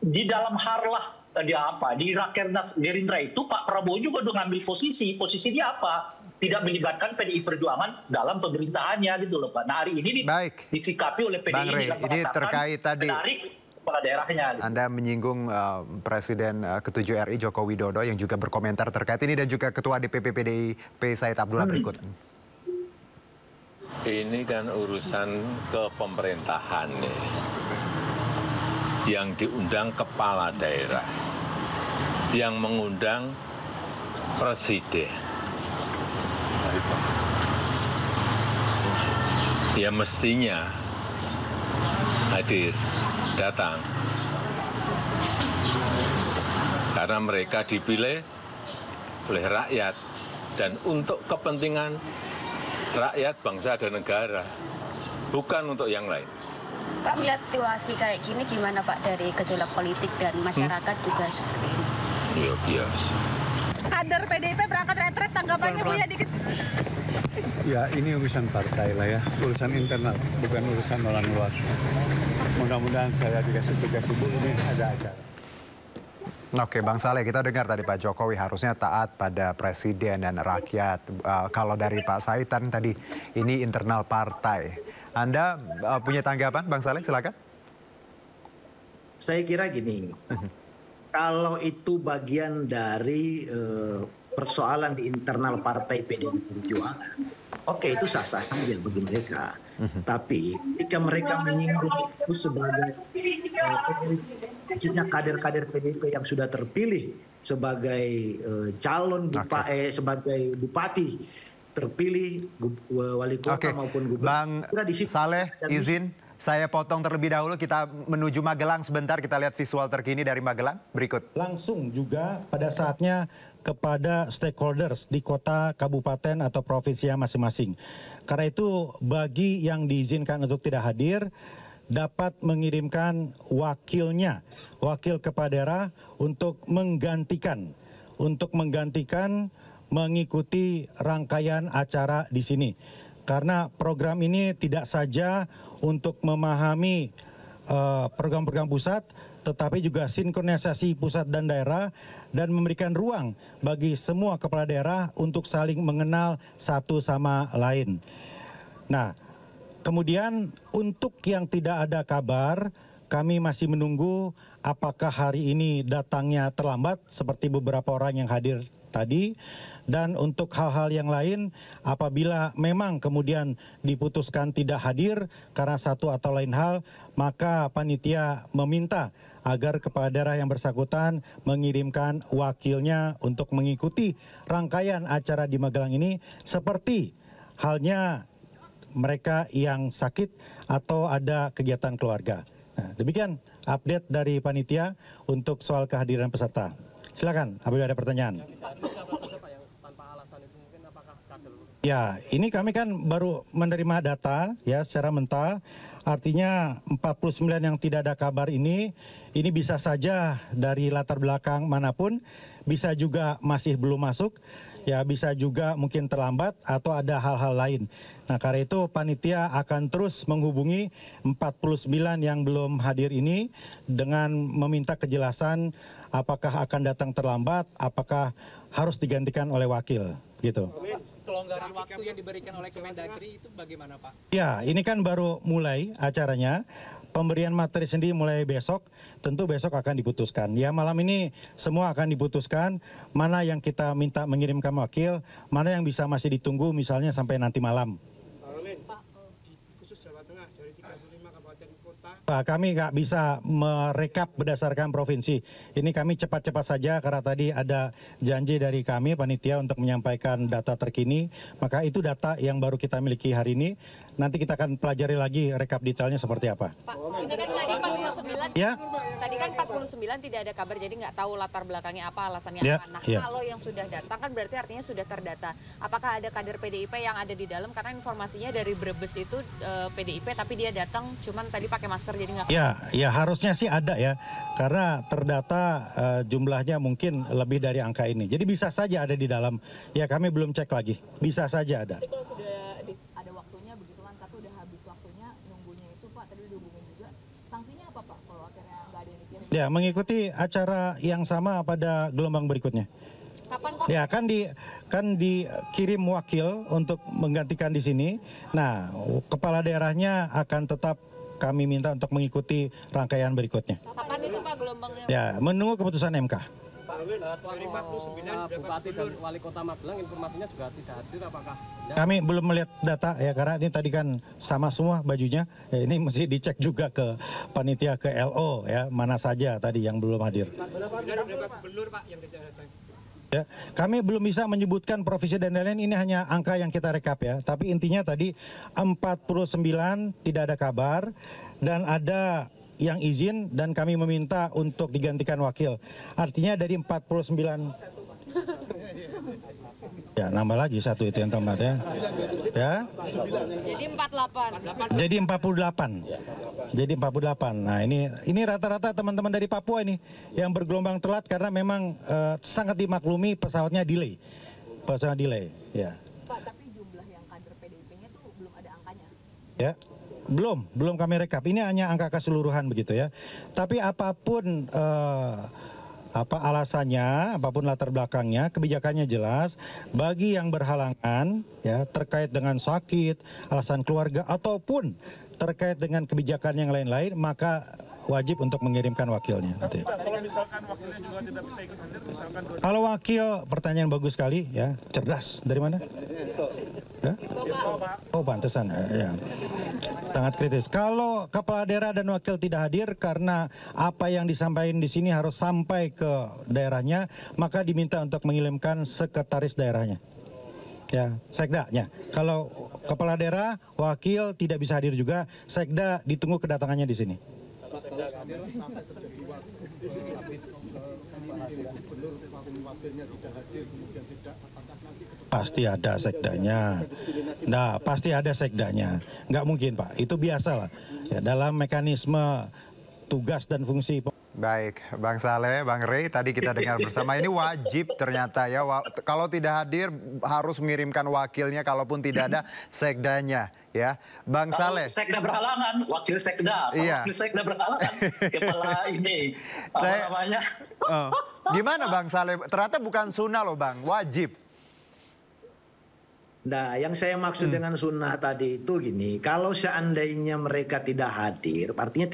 di dalam Harlah di Rakernas Gerindra itu Pak Prabowo juga udah ngambil posisi dia apa? Tidak melibatkan PDI Perjuangan dalam pemerintahannya gitu loh Pak. Nah hari ini disikapi oleh PDI. Bang Rey, ini terkait tadi kepala daerahnya. Anda menyinggung Presiden ke-7 RI Joko Widodo yang juga berkomentar terkait ini dan juga Ketua DPP PDIP Said Abdullah berikut. Ini kan urusan kepemerintahan nih. Yang diundang kepala daerah. Yang mengundang presiden. Ya mestinya hadir, datang. Karena mereka dipilih oleh rakyat dan untuk kepentingan rakyat, bangsa dan negara, bukan untuk yang lain. Pak, melihat situasi kayak gini gimana Pak dari gejolak politik dan masyarakat juga seperti ini? Ya biasa. Kader PDIP berangkat retret, tanggapannya Bu ya dikit. Ya ini urusan partai lah ya, urusan internal, bukan urusan orang luar. Mudah-mudahan saya dikasih tugas Ibu ini ada acara. Oke Bang Saleh, kita dengar tadi Pak Jokowi harusnya taat pada presiden dan rakyat. Kalau dari Pak Saitan tadi ini internal partai. Anda punya tanggapan Bang Saleh, silakan. Saya kira gini, kalau itu bagian dari persoalan di internal partai PDI Perjuangan, oke itu sah-sah saja bagi mereka. Tapi jika mereka menyinggung itu sebagai kader-kader PDIP yang sudah terpilih sebagai calon sebagai bupati terpilih, wali kota maupun gubernur. Bang Saleh, izin saya potong terlebih dahulu, kita menuju Magelang sebentar, kita lihat visual terkini dari Magelang berikut. Langsung juga pada saatnya kepada stakeholders di kota, kabupaten atau provinsinya masing-masing. Karena itu bagi yang diizinkan untuk tidak hadir, dapat mengirimkan wakilnya, wakil kepala daerah untuk menggantikan mengikuti rangkaian acara di sini. Karena program ini tidak saja untuk memahami program-program pusat, tetapi juga sinkronisasi pusat dan daerah dan memberikan ruang bagi semua kepala daerah untuk saling mengenal satu sama lain. Nah, kemudian untuk yang tidak ada kabar, kami masih menunggu apakah hari ini datangnya terlambat seperti beberapa orang yang hadir tadi. Dan untuk hal-hal yang lain, apabila memang kemudian diputuskan tidak hadir karena satu atau lain hal, maka panitia meminta agar kepala daerah yang bersangkutan mengirimkan wakilnya untuk mengikuti rangkaian acara di Magelang ini seperti halnya mereka yang sakit atau ada kegiatan keluarga. Nah, demikian update dari panitia untuk soal kehadiran peserta. Silakan, apabila ada pertanyaan. Ya, ini kami kan baru menerima data ya secara mentah. Artinya 49 yang tidak ada kabar ini bisa saja dari latar belakang manapun, bisa juga masih belum masuk, ya bisa juga mungkin terlambat atau ada hal-hal lain. Nah, karena itu panitia akan terus menghubungi 49 yang belum hadir ini dengan meminta kejelasan apakah akan datang terlambat, apakah harus digantikan oleh wakil, gitu. Kelonggaran waktu yang diberikan oleh Kemendagri itu bagaimana, Pak? Ya, ini kan baru mulai acaranya. Pemberian materi sendiri mulai besok, tentu besok akan diputuskan. Ya, malam ini semua akan diputuskan, mana yang kita minta mengirimkan wakil, mana yang bisa masih ditunggu misalnya sampai nanti malam. Pak, khusus Jawa Tengah dari 35 kabupaten kota. Pak, kami nggak bisa merekap berdasarkan provinsi. Ini kami cepat-cepat saja karena tadi ada janji dari kami panitia untuk menyampaikan data terkini. Maka itu data yang baru kita miliki hari ini. Nanti kita akan pelajari lagi rekap detailnya seperti apa. Pak, ini kan tadi 49. Ya. Tadi kan 49 tidak ada kabar, jadi nggak tahu latar belakangnya apa, alasannya Ya, apa. Nah, ya. kalau yang sudah datang kan berarti artinya sudah terdata. Apakah ada kader PDIP yang ada di dalam? Karena informasinya dari Brebes itu PDIP, tapi dia datang cuman tadi pakai masker jadi nggak. Ya harusnya sih ada ya, karena terdata jumlahnya mungkin lebih dari angka ini. Jadi bisa saja ada di dalam. Ya kami belum cek lagi, bisa saja ada. Tapi kalau sudah ada waktunya begitu kan, tapi udah habis waktunya nunggunya itu Pak, tadi dihubungin juga. Sanksinya apa Pak kalau akhirnya nggak ada yang dikirim? Ya mengikuti acara yang sama pada gelombang berikutnya. Kapan Pak? Ya kan dikirim wakil untuk menggantikan di sini. Nah, kepala daerahnya akan tetap kami minta untuk mengikuti rangkaian berikutnya. Kapan itu Pak gelombangnya? Ya, menunggu keputusan MK. Pak Arwin, dari 49 Bupati dan Wali Kota Magelang informasinya juga tidak hadir, apakah? Kami belum melihat data ya, karena ini tadi kan sama semua bajunya. Ya, ini mesti dicek juga ke panitia, ke LO ya, mana saja tadi yang belum hadir. Berapa gubernur Pak yang tidak datang? Ya, kami belum bisa menyebutkan provinsi dan lain-lain, ini hanya angka yang kita rekap ya. Tapi intinya tadi 49 tidak ada kabar dan ada yang izin dan kami meminta untuk digantikan wakil. Artinya dari 49 ya nambah lagi satu itu yang tempat ya. Ya. Jadi 48. Jadi 48. Jadi 48. Nah, ini rata-rata teman-teman dari Papua ini yang bergelombang telat karena memang sangat dimaklumi pesawatnya delay. Pesawat delay, ya. Pak, tapi jumlah yang kader PDIP-nya tuh belum ada angkanya. Ya. Belum kami rekap. Ini hanya angka keseluruhan begitu ya. Tapi apapun apa alasannya, apapun latar belakangnya, kebijakannya jelas. Bagi yang berhalangan ya terkait dengan sakit, alasan keluarga ataupun terkait dengan kebijakan yang lain-lain, maka wajib untuk mengirimkan wakilnya. Nanti. Kalau misalkan wakilnya juga tidak bisa ikut hadir, misalkan... Kalau wakil, pertanyaan bagus sekali ya, cerdas. Dari mana? Ya? Oh, pantesan. Ya. Sangat kritis. Kalau kepala daerah dan wakil tidak hadir karena apa yang disampaikan di sini harus sampai ke daerahnya, maka diminta untuk mengirimkan sekretaris daerahnya. Ya, sekdanya. Kalau kepala daerah, wakil tidak bisa hadir juga, sekda ditunggu kedatangannya di sini. Pasti ada sekdanya. Nah, pasti ada sekdanya. Nggak mungkin, Pak. Itu biasa lah. Ya, dalam mekanisme tugas dan fungsi. Baik, Bang Saleh, Bang Rey, tadi kita dengar bersama ini wajib ternyata ya. Kalau tidak hadir harus mengirimkan wakilnya, kalaupun tidak ada sekdanya ya. Bang Saleh. Sekda berhalangan, wakil sekda. Iya. Wakil sekda berhalangan, kepala ini apa namanya? Gimana Bang Saleh? Ternyata bukan sunnah loh Bang, wajib. Nah, yang saya maksud dengan sunnah tadi itu gini, kalau seandainya mereka tidak hadir, artinya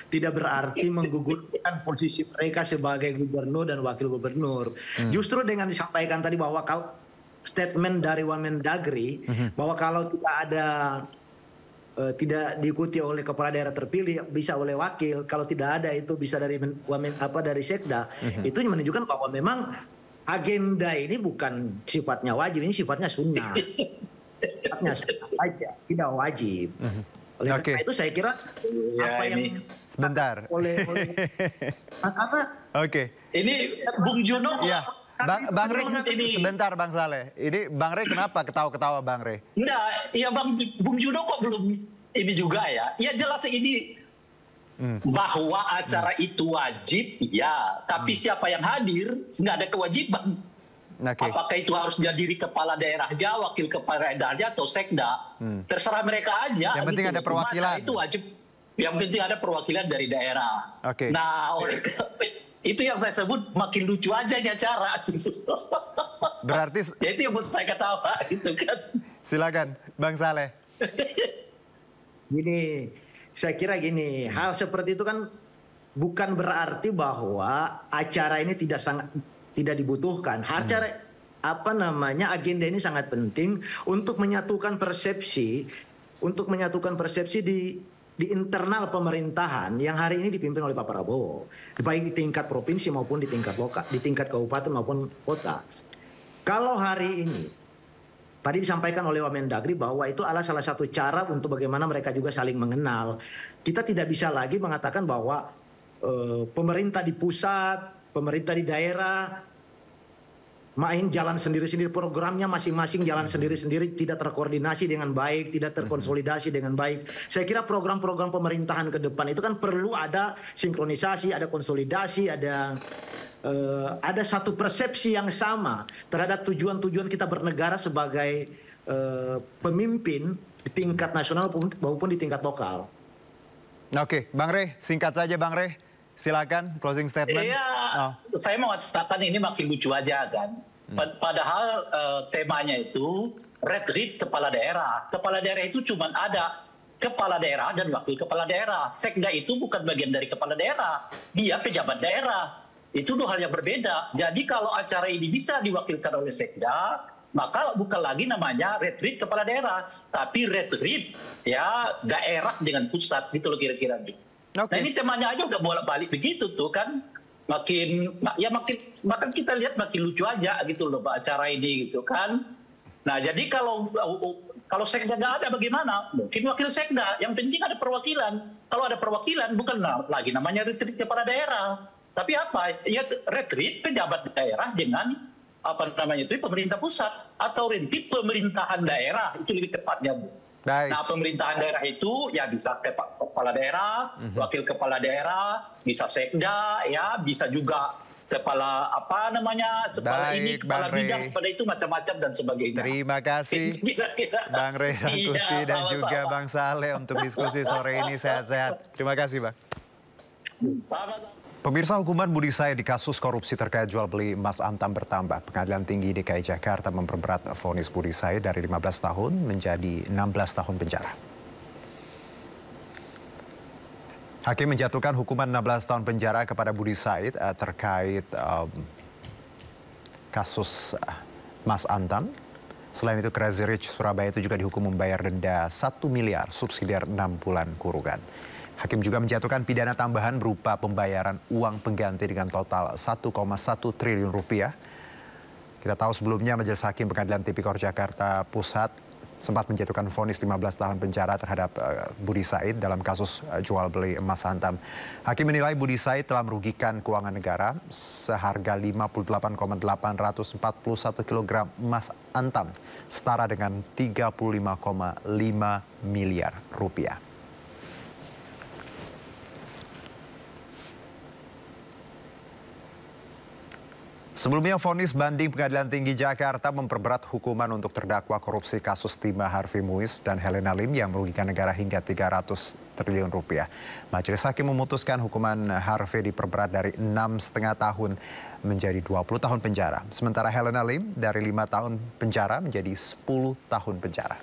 tidak berarti menggugurkan posisi mereka sebagai gubernur dan wakil gubernur. Justru dengan disampaikan tadi bahwa kalau statement dari Wamendagri bahwa kalau tidak diikuti oleh kepala daerah terpilih bisa oleh wakil, kalau tidak ada itu bisa dari dari sekda, itu menunjukkan bahwa memang agenda ini bukan sifatnya wajib, ini sifatnya sunnah. Sifatnya sunnah aja, tidak wajib. Oleh karena itu saya kira apa yang sebentar oleh karena ini Bung Juno Bang Rey, sebentar Bang Saleh. Ini Bang Rey kenapa ketawa-ketawa Bang Rey? Enggak, ya Bung Juno kok belum ini juga ya. Ya jelas ini bahwa acara itu wajib, ya. Tapi siapa yang hadir, nggak ada kewajiban. Apakah itu harus diri kepala daerahnya, wakil kepala daerahnya, atau sekda? Terserah mereka aja. Yang penting ada perwakilan. Itu wajib. Yang penting ada perwakilan dari daerah. Nah, itu yang saya sebut makin lucu aja nih acara. Berarti ya itu yang buat saya ketawa gitu kan. Silakan Bang Saleh. Gini, saya kira gini, hal seperti itu kan bukan berarti bahwa acara ini tidak dibutuhkan. Acara agenda ini sangat penting untuk menyatukan persepsi, di internal pemerintahan yang hari ini dipimpin oleh Pak Prabowo, baik di tingkat provinsi maupun di tingkat lokal, di tingkat kabupaten maupun kota. Kalau hari ini tadi disampaikan oleh Wamendagri bahwa itu adalah salah satu cara untuk bagaimana mereka juga saling mengenal. Kita tidak bisa lagi mengatakan bahwa pemerintah di pusat, pemerintah di daerah main jalan sendiri-sendiri, programnya masing-masing jalan sendiri-sendiri, tidak terkoordinasi dengan baik, tidak terkonsolidasi dengan baik. Saya kira program-program pemerintahan ke depan itu kan perlu ada sinkronisasi, ada konsolidasi, ada satu persepsi yang sama terhadap tujuan-tujuan kita bernegara sebagai pemimpin di tingkat nasional maupun di tingkat lokal. Oke, Bang Rey, singkat saja Bang Rey. Silakan closing statement. Iya, saya mau katakan ini makin lucu aja kan. Padahal temanya itu retreat kepala daerah. Kepala daerah itu cuma ada kepala daerah dan wakil kepala daerah. Sekda itu bukan bagian dari kepala daerah. Dia pejabat daerah. Itu dua hal yang berbeda. Jadi kalau acara ini bisa diwakilkan oleh sekda, maka bukan lagi namanya retreat kepala daerah, tapi retreat ya daerah dengan pusat gitu loh kira-kira. Nah ini temanya aja udah bolak-balik begitu tuh kan, makin kita lihat makin lucu aja gitu loh acara ini gitu kan. Nah jadi kalau sekda nggak ada bagaimana? Mungkin wakil sekda. Yang penting ada perwakilan. Kalau ada perwakilan bukan lagi namanya retreat kepala daerah, tapi apa? Ya retreat pejabat daerah dengan itu pemerintah pusat atau retreat pemerintahan daerah, itu lebih tepatnya Bu. Baik. Nah pemerintahan daerah itu ya bisa kepala daerah, wakil kepala daerah, bisa sekda, ya bisa juga kepala kepala ini, kepala bidang, kepala itu macam-macam dan sebagainya. Terima kasih Bang Rey Rangkuti dan juga Bang Saleh untuk diskusi sore ini. Sehat-sehat. Terima kasih Bang. Pemirsa, hukuman Budi Said di kasus korupsi terkait jual beli emas Antam bertambah. Pengadilan Tinggi DKI Jakarta memperberat vonis Budi Said dari 15 tahun menjadi 16 tahun penjara. Hakim menjatuhkan hukuman 16 tahun penjara kepada Budi Said terkait kasus emas Antam. Selain itu, Crazy Rich Surabaya itu juga dihukum membayar denda 1 miliar subsidiar 6 bulan kurungan. Hakim juga menjatuhkan pidana tambahan berupa pembayaran uang pengganti dengan total 1,1 triliun rupiah. Kita tahu sebelumnya Majelis Hakim Pengadilan Tipikor Jakarta Pusat sempat menjatuhkan vonis 15 tahun penjara terhadap Budi Said dalam kasus jual beli emas Antam. Hakim menilai Budi Said telah merugikan keuangan negara seharga 58,841 kg emas Antam, setara dengan 35,5 miliar rupiah. Sebelumnya, vonis banding Pengadilan Tinggi Jakarta memperberat hukuman untuk terdakwa korupsi kasus timah Harvey Muiz dan Helena Lim yang merugikan negara hingga 300 triliun rupiah. Majelis Hakim memutuskan hukuman Harvey diperberat dari 6,5 tahun menjadi 20 tahun penjara. Sementara Helena Lim dari 5 tahun penjara menjadi 10 tahun penjara.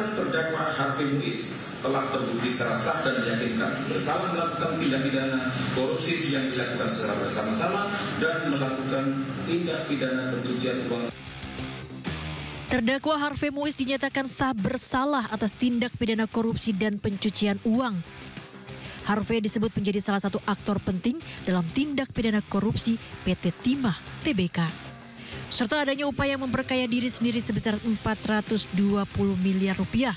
Terdakwa Harvey Muiz telah terbukti secara sah dan meyakinkan bersalah melakukan tindak pidana korupsi yang dilakukan secara bersama-sama dan melakukan tindak pidana pencucian uang. Terdakwa Harvey Muiz dinyatakan sah bersalah atas tindak pidana korupsi dan pencucian uang. Harvey disebut menjadi salah satu aktor penting dalam tindak pidana korupsi PT Timah Tbk. Serta adanya upaya memperkaya diri sendiri sebesar 420 miliar rupiah.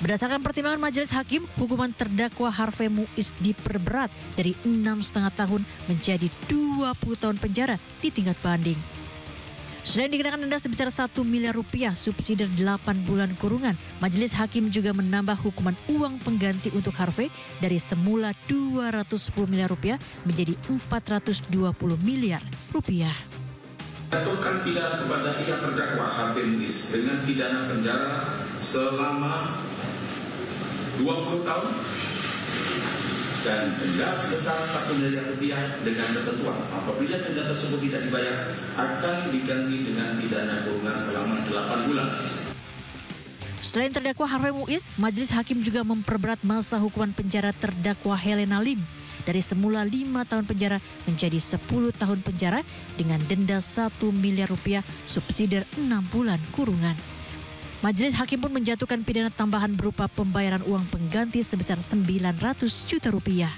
Berdasarkan pertimbangan majelis hakim, hukuman terdakwa Harvey Muiz diperberat dari 6,5 tahun menjadi 20 tahun penjara di tingkat banding. Selain dikenakan denda sebesar 1 miliar rupiah, subsidi 8 bulan kurungan, majelis hakim juga menambah hukuman uang pengganti untuk Harvey dari semula 210 miliar rupiah menjadi 420 miliar rupiah. Jatuhkan pidana kepada yang terdakwa Harvey Muiz dengan pidana penjara selama 20 tahun dan denda sebesar 1 miliar rupiah dengan ketentuan apabila denda tersebut tidak dibayar akan diganti dengan pidana kurungan selama 8 bulan. Selain terdakwa Harvey Muiz, majelis hakim juga memperberat masa hukuman penjara terdakwa Helena Lim dari semula 5 tahun penjara menjadi 10 tahun penjara dengan denda 1 miliar rupiah subsidi 6 bulan kurungan. Majelis hakim pun menjatuhkan pidana tambahan berupa pembayaran uang pengganti sebesar 900 juta rupiah.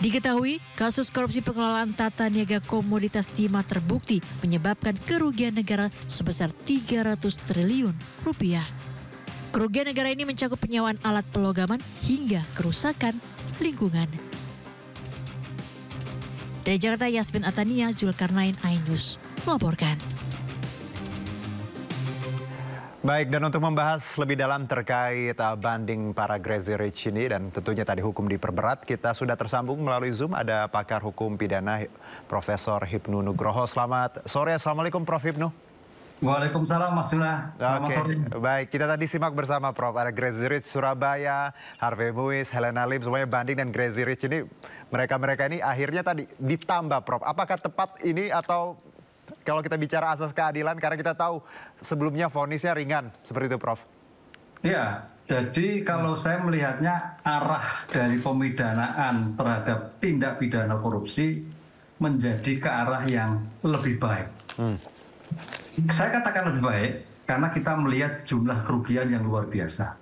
Diketahui, kasus korupsi pengelolaan tata niaga komoditas timah terbukti menyebabkan kerugian negara sebesar 300 triliun rupiah. Kerugian negara ini mencakup penyewaan alat pelogaman hingga kerusakan lingkungan. Dari Jakarta, Yasmin Atania, Zulkarnain, iNews melaporkan. Baik, dan untuk membahas lebih dalam terkait banding para Crazy Rich ini dan tentunya tadi hukum diperberat, kita sudah tersambung melalui Zoom. Ada pakar hukum pidana Profesor Hipnu Nugroho. Selamat sore, Assalamualaikum Prof. Hipnu. Waalaikumsalam Mas Juna. Oke, baik. Kita tadi simak bersama Prof. Ada Crazy Rich Surabaya, Harvey Muiz, Helena Lim, semuanya banding dan Crazy Rich ini. Mereka ini akhirnya tadi ditambah Prof. Apakah tepat ini atau kalau kita bicara asas keadilan, karena kita tahu sebelumnya vonisnya ringan, seperti itu Prof. Ya, jadi kalau saya melihatnya arah dari pemidanaan terhadap tindak pidana korupsi menjadi ke arah yang lebih baik. Saya katakan lebih baik karena kita melihat jumlah kerugian yang luar biasa.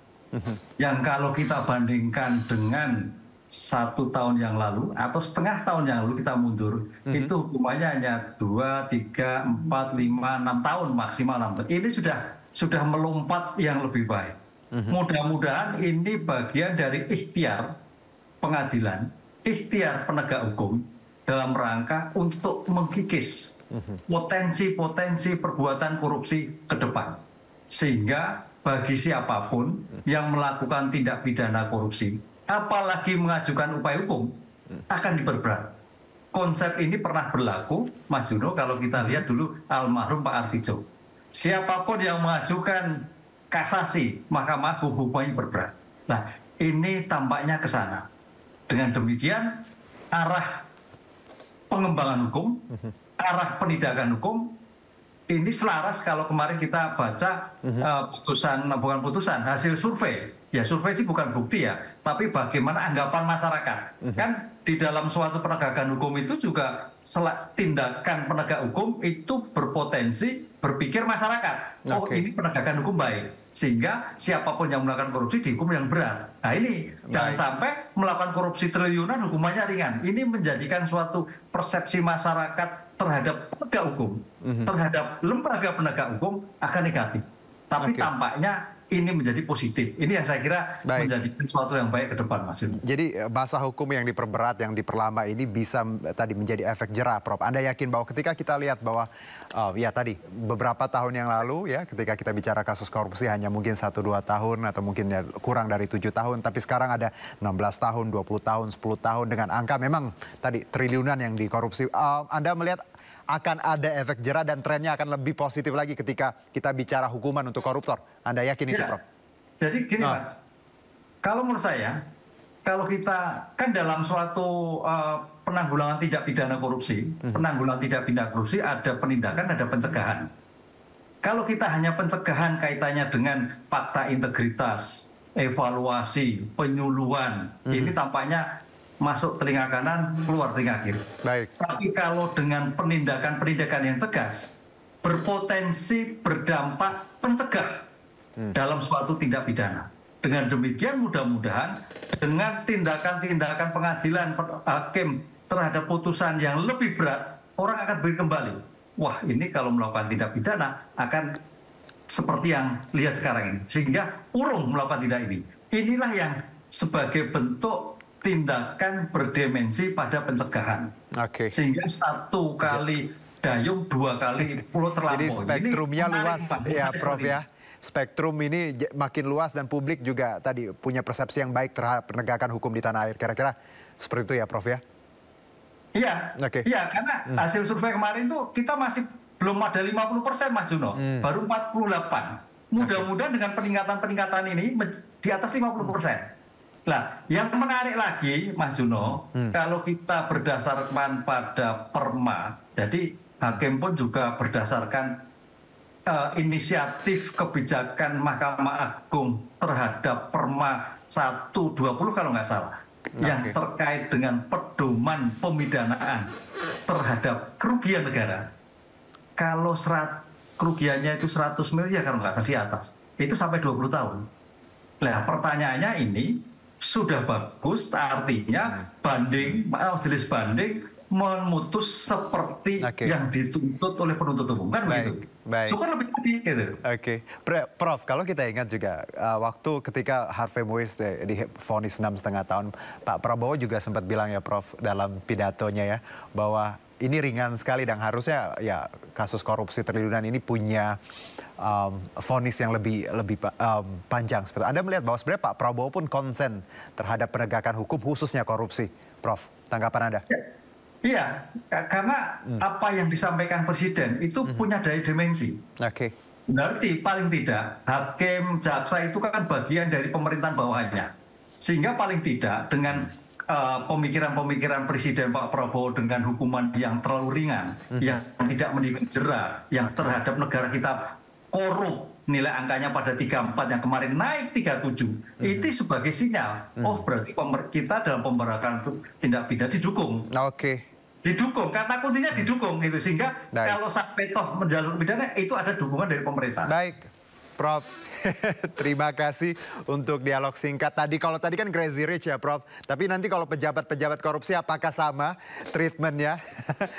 Yang kalau kita bandingkan dengan 1 tahun yang lalu atau setengah tahun yang lalu kita mundur, itu hukumannya hanya 2, 3, 4, 5, 6 tahun maksimal 6 tahun. Ini sudah melompat yang lebih baik. Mudah-mudahan ini bagian dari ikhtiar pengadilan, ikhtiar penegak hukum dalam rangka untuk mengkikis potensi-potensi perbuatan korupsi ke depan. Sehingga bagi siapapun yang melakukan tindak pidana korupsi, apalagi mengajukan upaya hukum, akan diperberat. Konsep ini pernah berlaku, Mas Juno, kalau kita lihat dulu almarhum Pak Artijo. Siapapun yang mengajukan kasasi, Mahkamah Agung hukumnya berberat. Nah, ini tampaknya ke sana. Dengan demikian, arah pengembangan hukum, arah penindakan hukum, ini selaras kalau kemarin kita baca hasil survei. Ya survei sih bukan bukti ya, tapi bagaimana anggapan masyarakat. Kan di dalam suatu penegakan hukum itu juga tindakan penegak hukum itu berpotensi berpikir masyarakat. Oh ini penegakan hukum baik. Sehingga siapapun yang melakukan korupsi dihukum yang berat. Nah ini jangan sampai melakukan korupsi triliunan hukumannya ringan. Ini menjadikan suatu persepsi masyarakat terhadap penegak hukum, terhadap lembaga penegak hukum akan negatif. Tapi tampaknya ini menjadi positif. Ini yang saya kira menjadi sesuatu yang baik ke depan, Mas. Jadi masa hukum yang diperberat, yang diperlama ini bisa tadi menjadi efek jerah, Prof. Anda yakin bahwa ketika kita lihat bahwa ya tadi beberapa tahun yang lalu ya ketika kita bicara kasus korupsi hanya mungkin 1-2 tahun atau mungkin ya kurang dari 7 tahun, tapi sekarang ada 16 tahun, 20 tahun, 10 tahun dengan angka memang tadi triliunan yang dikorupsi. Anda melihat akan ada efek jerah dan trennya akan lebih positif lagi ketika kita bicara hukuman untuk koruptor. Anda yakin itu, Prof? Jadi gini, Mas. Kalau menurut saya, kalau kita kan dalam suatu penanggulangan tindak pidana korupsi, penanggulangan tindak pidana korupsi ada penindakan, ada pencegahan. Kalau kita hanya pencegahan kaitannya dengan fakta integritas, evaluasi, penyuluhan, ini tampaknya masuk telinga kanan, keluar telinga kiri. Baik. Tapi kalau dengan penindakan yang tegas, berpotensi berdampak pencegah dalam suatu tindak pidana. Dengan demikian mudah-mudahan dengan tindakan-tindakan pengadilan hakim terhadap putusan yang lebih berat, orang akan berkembali. Wah ini kalau melakukan tindak pidana akan seperti yang lihat sekarang ini. Sehingga urung melakukan tindak ini. Inilah yang sebagai bentuk tindakan berdimensi pada pencegahan. Sehingga 1 kali dayung 2 kali pulau terlampau. Jadi spektrumnya luas ya Prof ya. Spektrum ini makin luas dan publik juga tadi punya persepsi yang baik terhadap penegakan hukum di tanah air. Kira-kira seperti itu ya Prof ya? Iya, iya karena hasil survei kemarin tuh kita masih belum ada 50% Mas Juno, baru 48. Mudah-mudahan dengan peningkatan ini di atas 50%. Nah, yang menarik lagi Mas Juno, kalau kita berdasarkan pada perma, jadi hakim pun juga berdasarkan inisiatif kebijakan Mahkamah Agung terhadap Perma 120 kalau nggak salah, yang terkait dengan pedoman pemidanaan terhadap kerugian negara. Kalau kerugiannya itu 100 miliar kalau nggak salah di atas, itu sampai 20 tahun. Nah pertanyaannya ini sudah bagus, artinya majelis banding memutus seperti yang dituntut oleh penuntut umum, kan begitu? Syukur lebih tadi gitu. Prof, kalau kita ingat juga waktu ketika Harvey Muiz divonis 6,5 tahun, Pak Prabowo juga sempat bilang ya Prof dalam pidatonya ya bahwa ini ringan sekali dan harusnya ya kasus korupsi triliunan ini punya vonis yang lebih panjang. Anda melihat bahwa sebenarnya Pak Prabowo pun konsen terhadap penegakan hukum khususnya korupsi, Prof. Tanggapan Anda? Iya, karena apa yang disampaikan Presiden itu punya daya dimensi. Berarti paling tidak hakim, jaksa itu kan bagian dari pemerintahan bawahannya. Sehingga paling tidak dengan pemikiran-pemikiran Presiden Pak Prabowo dengan hukuman yang terlalu ringan, yang tidak menimbulkan jera, yang terhadap negara kita korup, nilai angkanya pada 34 yang kemarin naik 37, itu sebagai sinyal, oh berarti kita dalam pemberantasan tindak pidana didukung. Didukung, kata kuncinya didukung gitu, sehingga kalau sampai toh menjalur pidana itu ada dukungan dari pemerintah. Baik, Prof. Terima kasih untuk dialog singkat. Kalau tadi kan crazy rich ya Prof, tapi nanti kalau pejabat-pejabat korupsi apakah sama treatmentnya?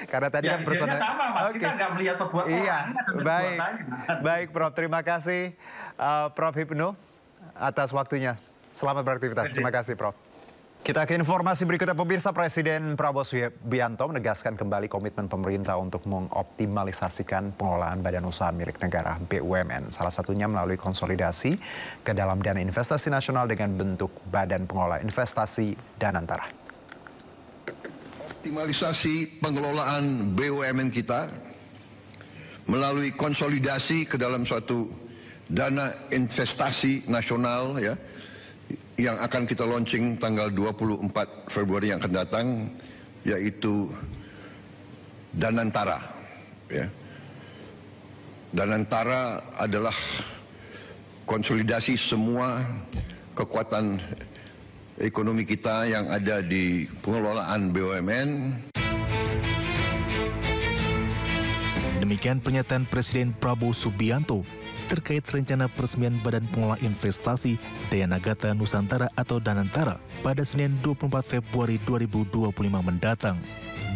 Karena tadi kan personal. Sama Mas, kita nggak melihat perbuatan orang. Baik Prof, terima kasih Prof Hipnu atas waktunya. Selamat beraktivitas. Terima kasih Prof. Kita ke informasi berikutnya, pemirsa. Presiden Prabowo Subianto menegaskan kembali komitmen pemerintah untuk mengoptimalisasikan pengelolaan badan usaha milik negara BUMN. Salah satunya melalui konsolidasi ke dalam dana investasi nasional dengan bentuk badan pengelola investasi Danantara. Optimalisasi pengelolaan BUMN kita melalui konsolidasi ke dalam suatu dana investasi nasional ya, yang akan kita launching tanggal 24 Februari yang akan datang, yaitu Danantara. Ya. Danantara adalah konsolidasi semua kekuatan ekonomi kita yang ada di pengelolaan BUMN. Demikian pernyataan Presiden Prabowo Subianto terkait rencana peresmian Badan Pengelola Investasi Daya Nagata Nusantara atau Danantara pada Senin 24 Februari 2025 mendatang,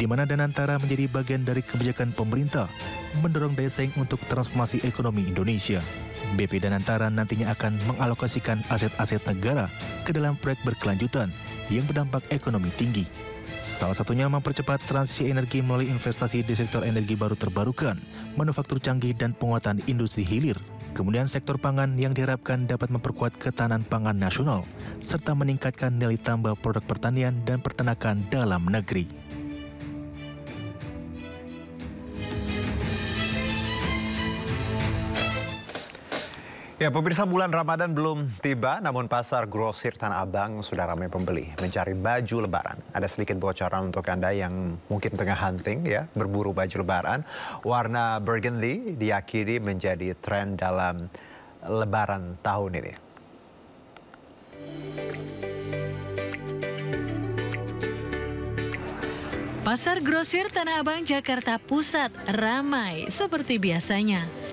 di mana Danantara menjadi bagian dari kebijakan pemerintah mendorong daya saing untuk transformasi ekonomi Indonesia. BP Danantara nantinya akan mengalokasikan aset-aset negara ke dalam proyek berkelanjutan yang berdampak ekonomi tinggi. Salah satunya mempercepat transisi energi melalui investasi di sektor energi baru terbarukan, manufaktur canggih dan penguatan industri hilir. Kemudian sektor pangan yang diharapkan dapat memperkuat ketahanan pangan nasional, serta meningkatkan nilai tambah produk pertanian dan peternakan dalam negeri. Ya, pemirsa, bulan Ramadan belum tiba, namun pasar grosir Tanah Abang sudah ramai pembeli mencari baju lebaran. Ada sedikit bocoran untuk Anda yang mungkin tengah hunting ya, berburu baju lebaran. Warna burgundy diyakini menjadi tren dalam lebaran tahun ini. Pasar grosir Tanah Abang, Jakarta Pusat ramai seperti biasanya.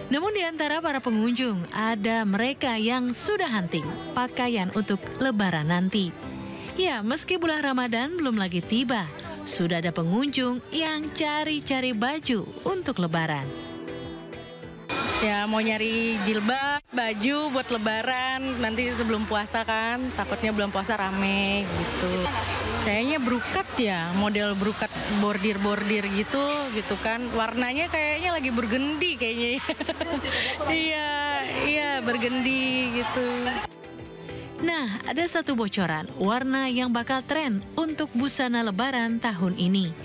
Namun di antara para pengunjung, ada mereka yang sudah hunting pakaian untuk lebaran nanti. Ya, meski bulan Ramadan belum lagi tiba, sudah ada pengunjung yang cari-cari baju untuk lebaran. Ya mau nyari jilbab, baju buat lebaran, nanti sebelum puasa kan, takutnya bulan puasa rame gitu. Kayaknya brokat ya, model brokat bordir-bordir gitu kan. Warnanya kayaknya lagi burgundy kayaknya. Iya, burgundy gitu. Nah, ada satu bocoran warna yang bakal tren untuk busana lebaran tahun ini.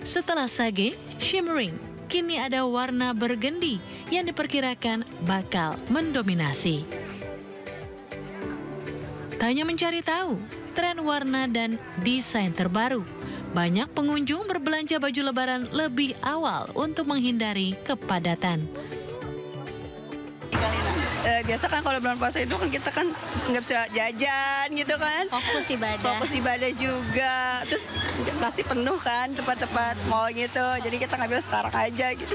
Setelah sage, shimmering, kini ada warna burgundy yang diperkirakan bakal mendominasi. Tanya mencari tahu tren warna dan desain terbaru. Banyak pengunjung berbelanja baju lebaran lebih awal untuk menghindari kepadatan. Biasa kan kalau bulan puasa itu kan kita kan nggak bisa jajan gitu kan. Fokus ibadah juga. Terus pasti penuh kan tempat-tempat mall gitu. Jadi kita ngambil sekarang aja gitu.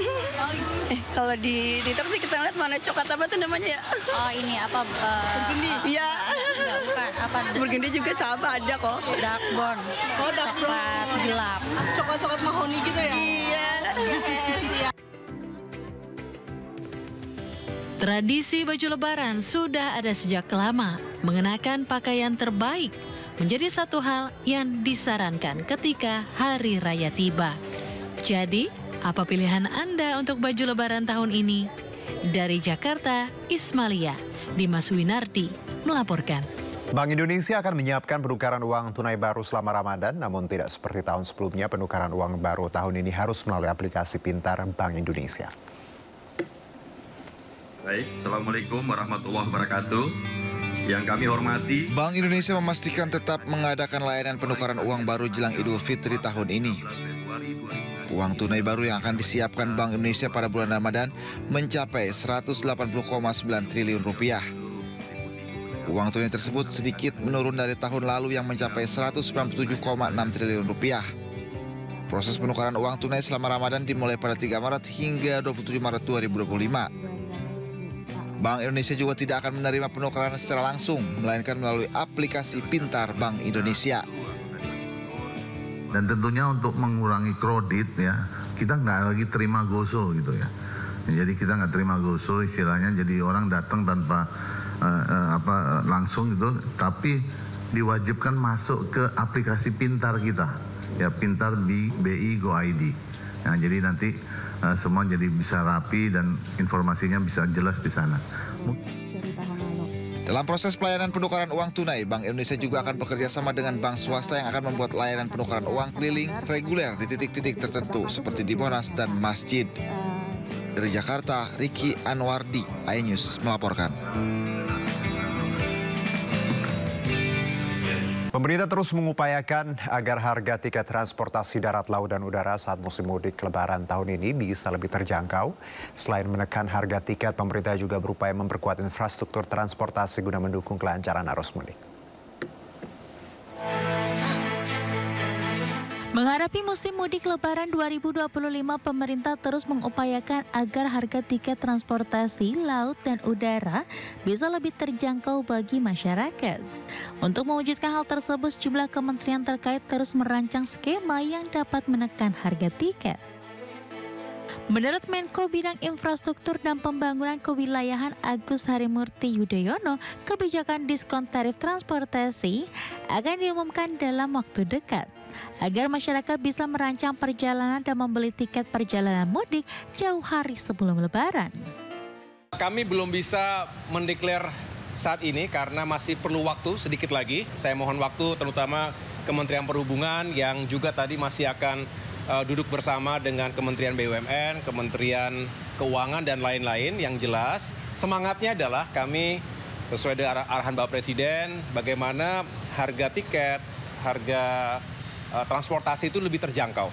Kalau di TikTok sih kita lihat mana coklat apa tuh namanya ya? Oh ini apa? Burgundy. Iya. Enggak, bukan. Apa? Burgundy juga coba ada kok. Dark brown. Oh dark brown. Coklat gelap. Coklat-coklat mahoni gitu ya? Iya. Tradisi baju lebaran sudah ada sejak lama. Mengenakan pakaian terbaik menjadi satu hal yang disarankan ketika hari raya tiba. Jadi, apa pilihan Anda untuk baju lebaran tahun ini? Dari Jakarta, Ismalia, Dimas Winardi melaporkan. Bank Indonesia akan menyiapkan penukaran uang tunai baru selama Ramadan, namun tidak seperti tahun sebelumnya penukaran uang baru tahun ini harus melalui aplikasi pintar Bank Indonesia. Baik, Assalamualaikum warahmatullahi wabarakatuh. Yang kami hormati, Bank Indonesia memastikan tetap mengadakan layanan penukaran uang baru jelang Idul Fitri tahun ini. Uang tunai baru yang akan disiapkan Bank Indonesia pada bulan Ramadan mencapai 180,9 triliun rupiah. Uang tunai tersebut sedikit menurun dari tahun lalu yang mencapai 197,6 triliun rupiah. Proses penukaran uang tunai selama Ramadan dimulai pada 3 Maret hingga 27 Maret 2025. Bank Indonesia juga tidak akan menerima penukaran secara langsung, melainkan melalui aplikasi pintar Bank Indonesia. Dan tentunya untuk mengurangi kredit ya, kita nggak lagi terima goso gitu ya. Jadi kita nggak terima goso istilahnya, jadi orang datang tanpa langsung gitu, tapi diwajibkan masuk ke aplikasi pintar kita, ya pintar BI Go ID. Nah, jadi nanti semua jadi bisa rapi dan informasinya bisa jelas di sana. Dalam proses pelayanan penukaran uang tunai, Bank Indonesia juga akan bekerja sama dengan bank swasta yang akan membuat layanan penukaran uang keliling reguler di titik-titik tertentu seperti di Monas dan Masjid. Dari Jakarta, Riki Anwardi, iNews melaporkan. Pemerintah terus mengupayakan agar harga tiket transportasi darat, laut, dan udara saat musim mudik Lebaran tahun ini bisa lebih terjangkau. Selain menekan harga tiket, pemerintah juga berupaya memperkuat infrastruktur transportasi guna mendukung kelancaran arus mudik. Menghadapi musim mudik Lebaran 2025, pemerintah terus mengupayakan agar harga tiket transportasi laut dan udara bisa lebih terjangkau bagi masyarakat. Untuk mewujudkan hal tersebut, sejumlah kementerian terkait terus merancang skema yang dapat menekan harga tiket. Menurut Menko Bidang Infrastruktur dan Pembangunan Kewilayahan Agus Harimurti Yudhoyono, kebijakan diskon tarif transportasi akan diumumkan dalam waktu dekat agar masyarakat bisa merancang perjalanan dan membeli tiket perjalanan mudik jauh hari sebelum Lebaran. Kami belum bisa mendeklar saat ini karena masih perlu waktu sedikit lagi. Saya mohon waktu terutama Kementerian Perhubungan yang juga tadi masih akan duduk bersama dengan Kementerian BUMN, Kementerian Keuangan, dan lain-lain. Yang jelas semangatnya adalah kami sesuai dengan arahan Bapak Presiden, bagaimana harga tiket, harga transportasi itu lebih terjangkau.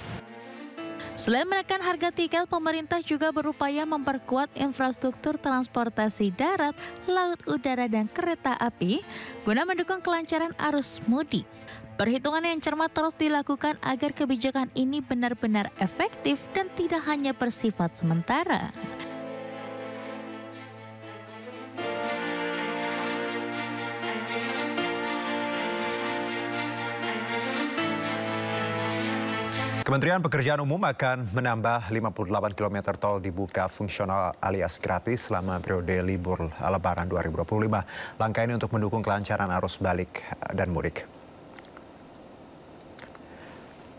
Selain menekan harga tiket, pemerintah juga berupaya memperkuat infrastruktur transportasi darat, laut, udara, dan kereta api guna mendukung kelancaran arus mudik. Perhitungan yang cermat terus dilakukan agar kebijakan ini benar-benar efektif dan tidak hanya bersifat sementara. Kementerian Pekerjaan Umum akan menambah 58 km tol dibuka fungsional alias gratis selama periode libur Lebaran 2025. Langkah ini untuk mendukung kelancaran arus balik dan mudik.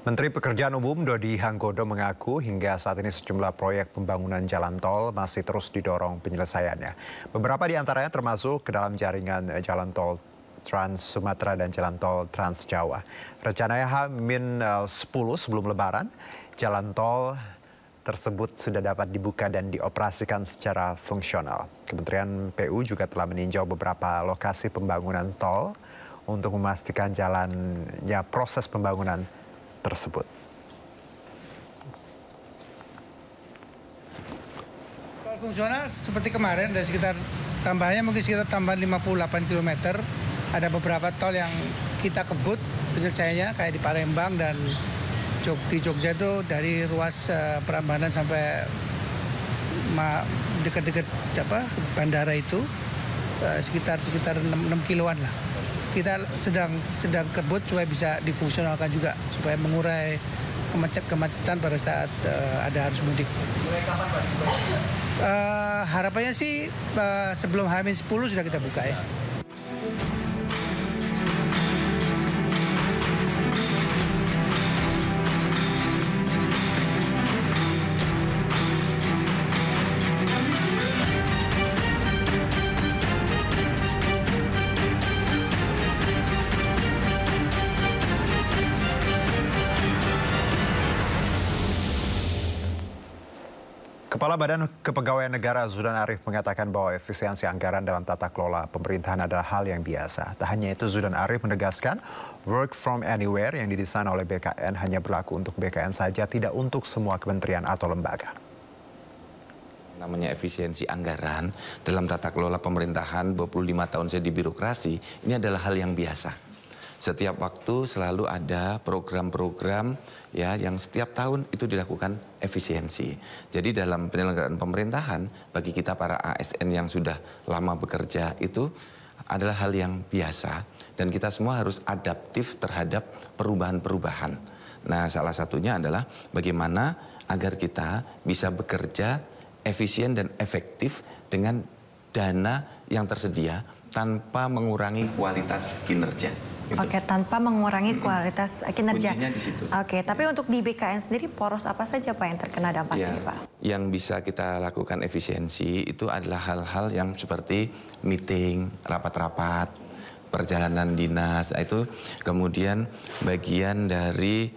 Menteri Pekerjaan Umum Dodi Hanggodo mengaku hingga saat ini sejumlah proyek pembangunan jalan tol masih terus didorong penyelesaiannya. Beberapa di antaranya termasuk ke dalam jaringan jalan tol Trans Sumatera dan jalan tol Trans Jawa. Rencananya H-10 sebelum Lebaran, jalan tol tersebut sudah dapat dibuka dan dioperasikan secara fungsional. Kementerian PU juga telah meninjau beberapa lokasi pembangunan tol untuk memastikan jalannya proses pembangunan tersebut. Tol fungsional seperti kemarin ada sekitar tambahannya mungkin sekitar tambahan 58 km. Ada beberapa tol yang kita kebut penyelesaiannya kayak di Palembang dan di Jogja itu dari ruas Prambanan sampai dekat-dekat bandara itu sekitar 6 kiloan lah. Kita sedang kebut supaya bisa difungsionalkan juga supaya mengurai kemacetan pada saat ada arus mudik. Harapannya sih sebelum H-10 sudah kita buka ya. Kepala Badan Kepegawaian Negara Zudan Arief mengatakan bahwa efisiensi anggaran dalam tata kelola pemerintahan adalah hal yang biasa. Tak hanya itu, Zudan Arief menegaskan work from anywhere yang didesain oleh BKN hanya berlaku untuk BKN saja, tidak untuk semua kementerian atau lembaga. Namanya efisiensi anggaran dalam tata kelola pemerintahan, 25 tahun saya di birokrasi, ini adalah hal yang biasa. Setiap waktu selalu ada program-program ya yang setiap tahun itu dilakukan efisiensi. Jadi dalam penyelenggaraan pemerintahan bagi kita para ASN yang sudah lama bekerja itu adalah hal yang biasa dan kita semua harus adaptif terhadap perubahan-perubahan. Nah, salah satunya adalah bagaimana agar kita bisa bekerja efisien dan efektif dengan dana yang tersedia tanpa mengurangi kualitas kinerja. Gitu. Oke, tanpa mengurangi kualitas kinerja. Kuncinya di situ. Oke, tapi untuk di BKN sendiri poros apa saja Pak yang terkena dampaknya Pak? Yang bisa kita lakukan efisiensi itu adalah hal-hal yang seperti meeting, rapat-rapat, perjalanan dinas, itu kemudian bagian dari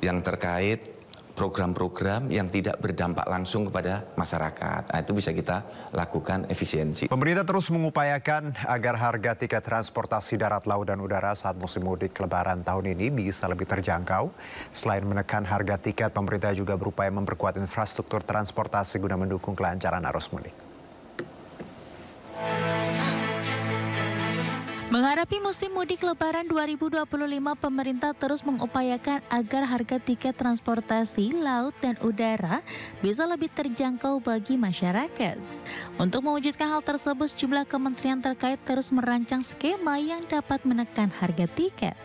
yang terkait program-program yang tidak berdampak langsung kepada masyarakat. Nah, itu bisa kita lakukan efisiensi. Pemerintah terus mengupayakan agar harga tiket transportasi darat, laut, dan udara saat musim mudik Lebaran tahun ini bisa lebih terjangkau. Selain menekan harga tiket, pemerintah juga berupaya memperkuat infrastruktur transportasi guna mendukung kelancaran arus mudik. Menghadapi musim mudik Lebaran 2025, pemerintah terus mengupayakan agar harga tiket transportasi laut dan udara bisa lebih terjangkau bagi masyarakat. Untuk mewujudkan hal tersebut, sejumlah kementerian terkait terus merancang skema yang dapat menekan harga tiket.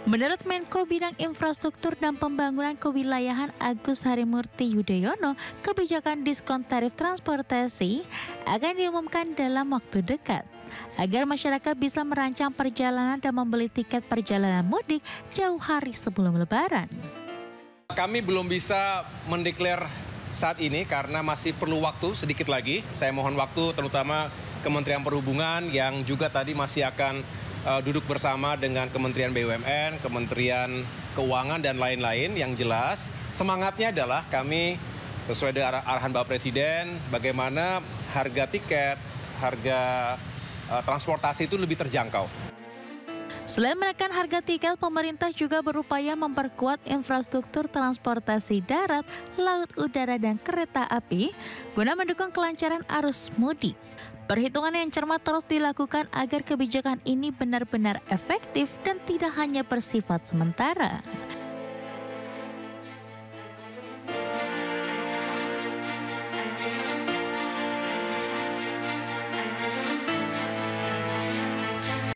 Menurut Menko Bidang Infrastruktur dan Pembangunan Kewilayahan Agus Harimurti Yudhoyono, kebijakan diskon tarif transportasi akan diumumkan dalam waktu dekat agar masyarakat bisa merancang perjalanan dan membeli tiket perjalanan mudik jauh hari sebelum Lebaran. Kami belum bisa mendeklar saat ini karena masih perlu waktu sedikit lagi. Saya mohon waktu terutama Kementerian Perhubungan yang juga tadi masih akan duduk bersama dengan Kementerian BUMN, Kementerian Keuangan, dan lain-lain. Yang jelas semangatnya adalah kami sesuai dengan arahan Bapak Presiden, bagaimana harga tiket, harga transportasi itu lebih terjangkau. Selain menekan harga tiket, pemerintah juga berupaya memperkuat infrastruktur transportasi darat, laut, udara, dan kereta api guna mendukung kelancaran arus mudik. Perhitungan yang cermat terus dilakukan agar kebijakan ini benar-benar efektif dan tidak hanya bersifat sementara.